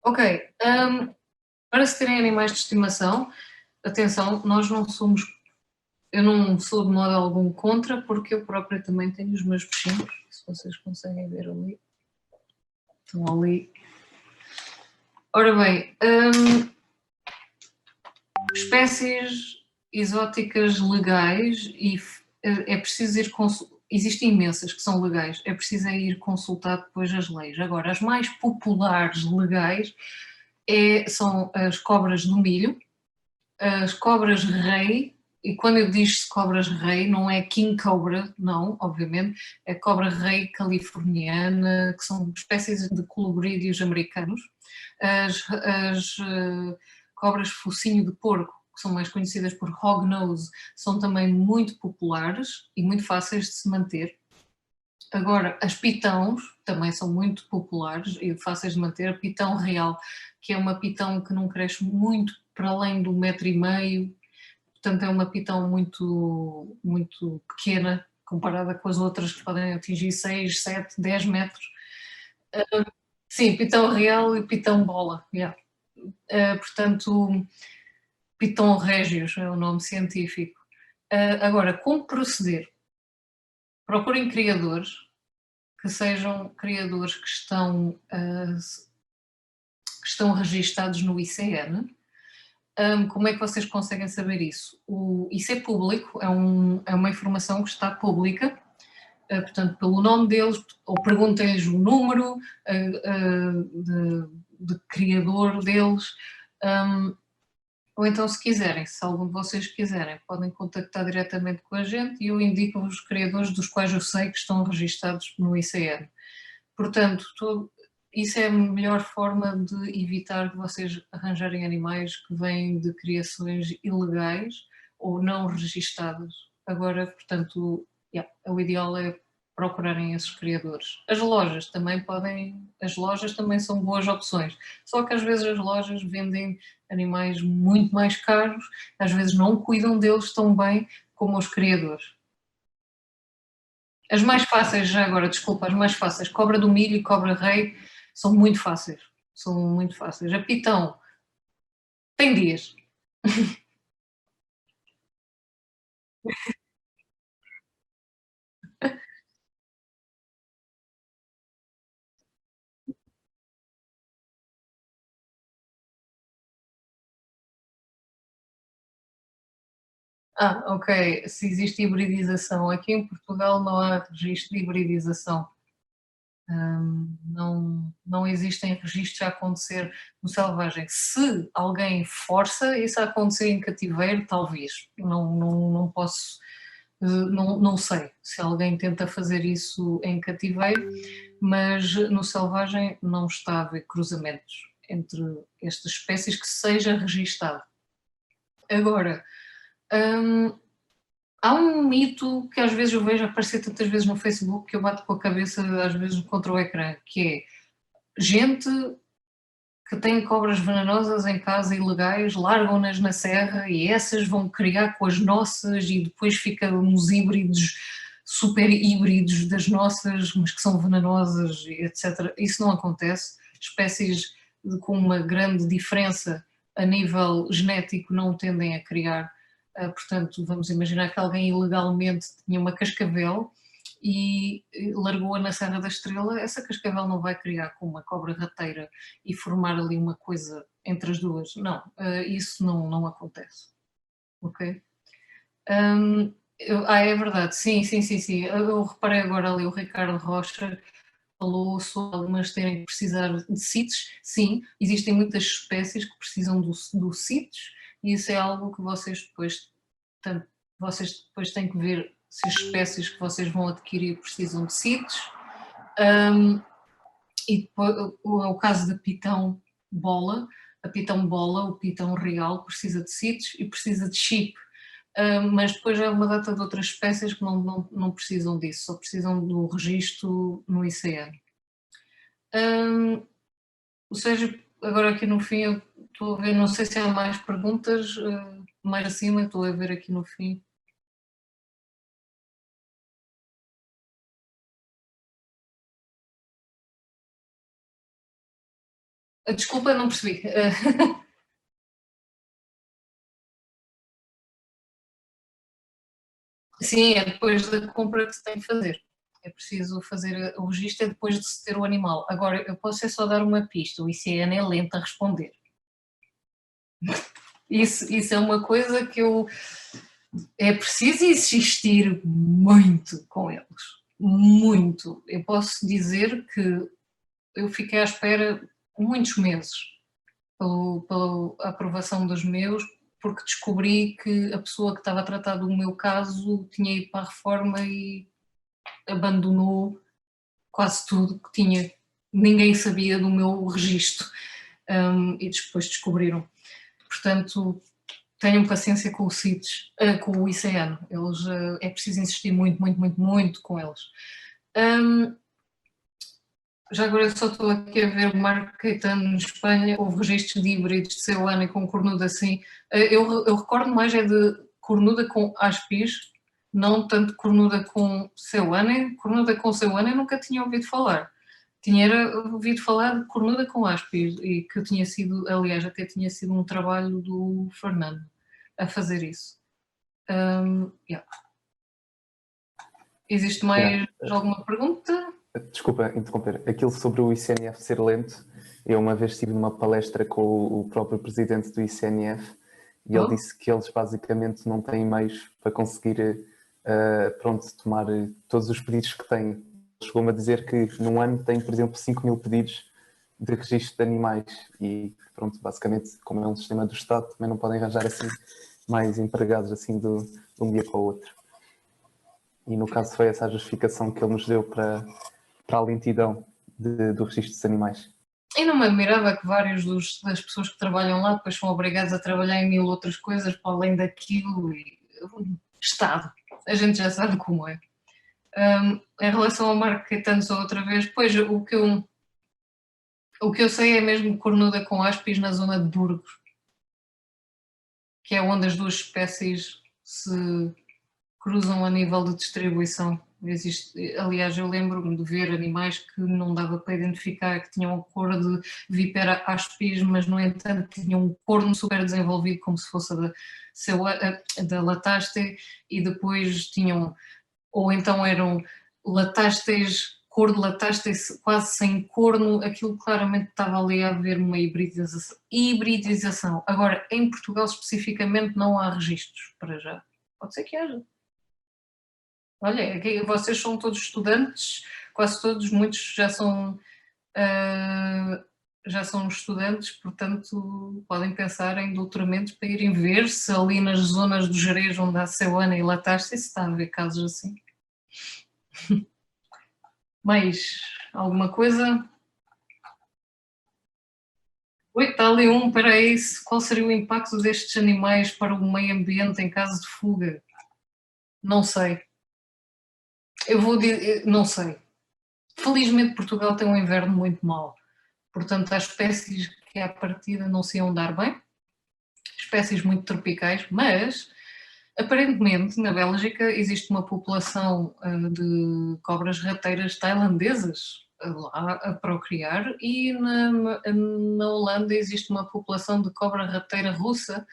Ok, para se terem animais de estimação, atenção, eu não sou de modo algum contra, porque eu própria também tenho os meus bichinhos, se vocês conseguem ver ali, estão ali. Ora bem, espécies exóticas legais e é preciso ir existem imensas que são legais, é preciso ir consultar depois as leis. Agora, as mais populares legais são as cobras do milho, as cobras rei, e quando eu digo cobras rei, não é king cobra, não, obviamente, é cobra rei californiana, que são espécies de colobrídeos americanos. As cobras focinho de porco, que são mais conhecidas por hognose, são também muito populares e muito fáceis de se manter. Agora, as pitões também são muito populares e fáceis de manter. A pitão real, que é uma pitão que não cresce muito para além do 1,5 m, portanto é uma pitão muito, muito pequena comparada com as outras que podem atingir 6, 7, 10 metros. Sim, pitão real e pitão bola, yeah. Portanto, pitão régios é o nome científico. Agora, como proceder? Procurem criadores que sejam criadores que estão registados no ICN. Como é que vocês conseguem saber isso? Isso é público, é uma informação que está pública, portanto, pelo nome deles, ou perguntem-lhes o número de criador deles, ou então, se quiserem, se algum de vocês quiserem, podem contactar diretamente com a gente e eu indico-vos os criadores dos quais eu sei que estão registados no ICN. Portanto, isso é a melhor forma de evitar que vocês arranjarem animais que vêm de criações ilegais ou não registadas. Agora, portanto, o ideal é procurarem esses criadores. As lojas também são boas opções, só que às vezes as lojas vendem animais muito mais caros, às vezes não cuidam deles tão bem como os criadores. As mais fáceis, já agora, desculpa, as mais fáceis, cobra do milho e cobra rei, são muito fáceis. A pitão tem dias. Ok. Se existe hibridização. Aqui em Portugal não há registro de hibridização. Não existem registros a acontecer no selvagem. Se alguém força isso a acontecer em cativeiro, talvez. Não posso, não sei se alguém tenta fazer isso em cativeiro, mas no selvagem não está a haver cruzamentos entre estas espécies que seja registado. Agora, há um mito que às vezes eu vejo aparecer tantas vezes no Facebook que eu bato com a cabeça às vezes contra o ecrã, que é gente que tem cobras venenosas em casa ilegais, largam-nas na serra e essas vão criar com as nossas e depois ficam uns híbridos, super híbridos das nossas, mas que são venenosas, etc. Isso não acontece. Espécies com uma grande diferença a nível genético não tendem a criar. Portanto, vamos imaginar que alguém ilegalmente tinha uma cascavel e largou-a na Serra da Estrela, essa cascavel não vai criar com uma cobra rateira e formar ali uma coisa entre as duas. Não, isso não acontece. Ok? É verdade, sim. Eu reparei agora ali, o Ricardo Rocha falou sobre algumas terem que precisar de sítios. Sim, existem muitas espécies que precisam do sítios e isso é algo que vocês depois têm que ver se as espécies que vocês vão adquirir precisam de sítios. E depois, o caso da pitão bola, a pitão bola, o pitão real, precisa de sítios e precisa de chip. Mas depois há uma data de outras espécies que não precisam disso, só precisam do registro no ICN. Ou seja, agora aqui no fim eu estou a ver, não sei se há mais perguntas, mais acima, estou a ver aqui no fim. Desculpa, não percebi. Sim, é depois da compra que se tem que fazer. É preciso fazer o registro depois de se ter o animal. Agora, eu posso só dar uma pista, o ICN é lento a responder. Isso é uma coisa que é preciso insistir muito com eles. Muito. Eu posso dizer que eu fiquei à espera muitos meses pela aprovação dos meus, porque descobri que a pessoa que estava a tratar do meu caso tinha ido para a reforma e abandonou quase tudo que tinha. Ninguém sabia do meu registro, e depois descobriram. Portanto, tenham paciência com o CITES, com o ICN. Eles, é preciso insistir muito, muito, muito, muito com eles. Já agora eu só estou aqui a ver o Marco Caetano em Espanha, houve registros de híbridos de Ceuana e com cornuda assim. Eu recordo mais é de cornuda com aspis, não tanto cornuda com Ceuana. Cornuda com Ceuana eu nunca tinha ouvido falar. Tinha ouvido falar de cornuda com aspis e que tinha sido, aliás, até tinha sido um trabalho do Fernando a fazer isso. Yeah. Existe mais alguma pergunta? Desculpa interromper. Aquilo sobre o ICNF ser lento, eu uma vez estive numa palestra com o próprio presidente do ICNF e ele disse que eles basicamente não têm meios para conseguir tomar todos os pedidos que têm. Ele chegou-me a dizer que num ano tem, por exemplo, 5.000 pedidos de registro de animais e pronto, basicamente, como é um sistema do Estado, também não podem arranjar assim mais empregados assim de um dia para o outro. E no caso foi essa a justificação que ele nos deu para a lentidão do registro dos animais. E não me admirava que vários das pessoas que trabalham lá depois são obrigados a trabalhar em 1000 outras coisas para além daquilo e Estado. A gente já sabe como é. Em relação ao Marco Caetano, só outra vez, pois o que eu sei é mesmo cornuda com aspis na zona de Burgos, que é onde as duas espécies se cruzam a nível de distribuição. Aliás, eu lembro-me de ver animais que não dava para identificar, que tinham a cor de Vipera aspis, mas no entanto tinham um corno super desenvolvido, como se fosse da Lataste, e depois tinham, ou então eram Latastes, cor de Lataste quase sem corno, aquilo claramente estava ali a haver uma hibridização. Agora, em Portugal especificamente não há registros para já. Pode ser que haja. Olha, aqui vocês são todos estudantes, quase todos, muitos já são estudantes, portanto podem pensar em doutoramentos para irem ver se ali nas zonas do Jerez onde há Ceuana e Lataste se está a haver casos assim. Mais alguma coisa? Oi, está ali espera aí, qual seria o impacto destes animais para o meio ambiente em caso de fuga? Não sei. Eu vou dizer, não sei. Felizmente Portugal tem um inverno muito mau, portanto há espécies que à partida não se iam dar bem, espécies muito tropicais, mas aparentemente na Bélgica existe uma população de cobras rateiras tailandesas lá a procriar e na Holanda existe uma população de cobra rateira russa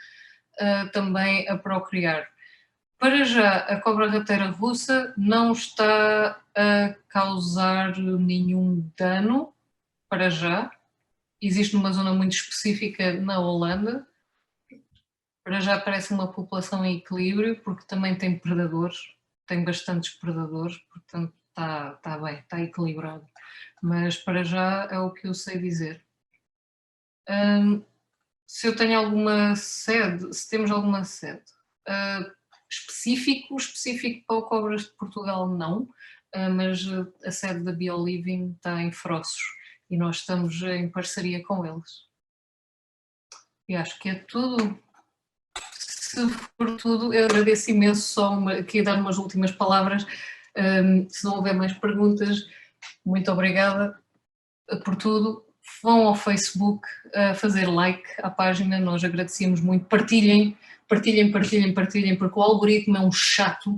também a procriar. Para já, a cobra rateira russa não está a causar nenhum dano, para já. Existe numa zona muito específica na Holanda. Para já parece uma população em equilíbrio, porque também tem predadores, tem bastantes predadores, portanto está bem, está equilibrado. Mas para já é o que eu sei dizer. Se eu tenho alguma sede, se temos alguma sede... específico para o Cobras de Portugal não, mas a sede da BioLiving está em Frossos e nós estamos em parceria com eles. E acho que é tudo. Se for tudo, eu agradeço imenso, só aqui dar umas últimas palavras. Se não houver mais perguntas, muito obrigada por tudo. Vão ao Facebook fazer like à página, nós agradecemos muito. Partilhem, porque o algoritmo é um chato.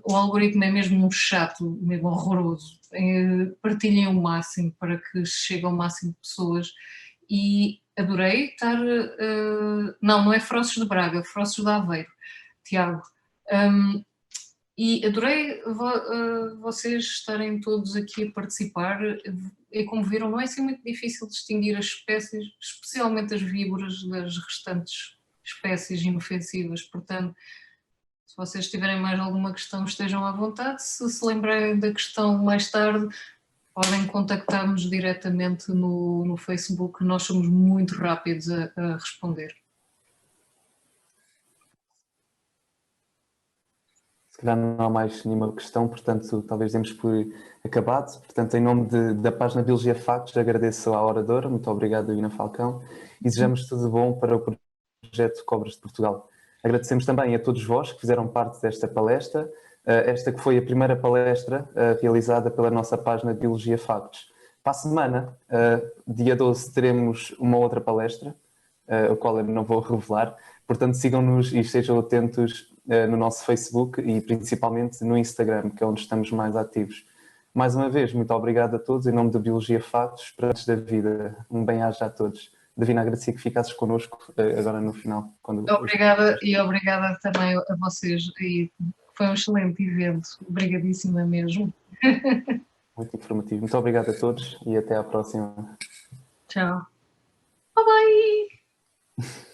O algoritmo é mesmo um chato, mesmo horroroso. Partilhem o máximo para que chegue ao máximo de pessoas. E adorei estar... não é Frossos de Braga, Frossos de Aveiro, Tiago. E adorei vocês estarem todos aqui a participar. E como viram, não é assim muito difícil distinguir as espécies, especialmente as víboras, das restantes espécies inofensivas. Portanto, se vocês tiverem mais alguma questão, estejam à vontade. Se lembrarem da questão mais tarde, podem contactar-nos diretamente no Facebook. Nós somos muito rápidos a responder. calhar não há mais nenhuma questão, portanto, talvez demos por acabado. Portanto, em nome da página Biologia Factos, agradeço à oradora, muito obrigado, Divina Falcão, e desejamos tudo bom para o projeto Cobras de Portugal. Agradecemos também a todos vós que fizeram parte desta palestra, esta que foi a primeira palestra realizada pela nossa página Biologia Factos. Para a semana, dia 12, teremos uma outra palestra, a qual eu não vou revelar, portanto sigam-nos e estejam atentos no nosso Facebook e principalmente no Instagram, que é onde estamos mais ativos. Mais uma vez, muito obrigado a todos, em nome da Biologia Factos, Esperantes da Vida. Um bem-aja a todos. Davina, agradecia que ficasses connosco agora no final. Obrigada e obrigada também a vocês. E foi um excelente evento. Obrigadíssima mesmo. Muito informativo. Muito obrigado a todos e até à próxima. Tchau. Bye bye!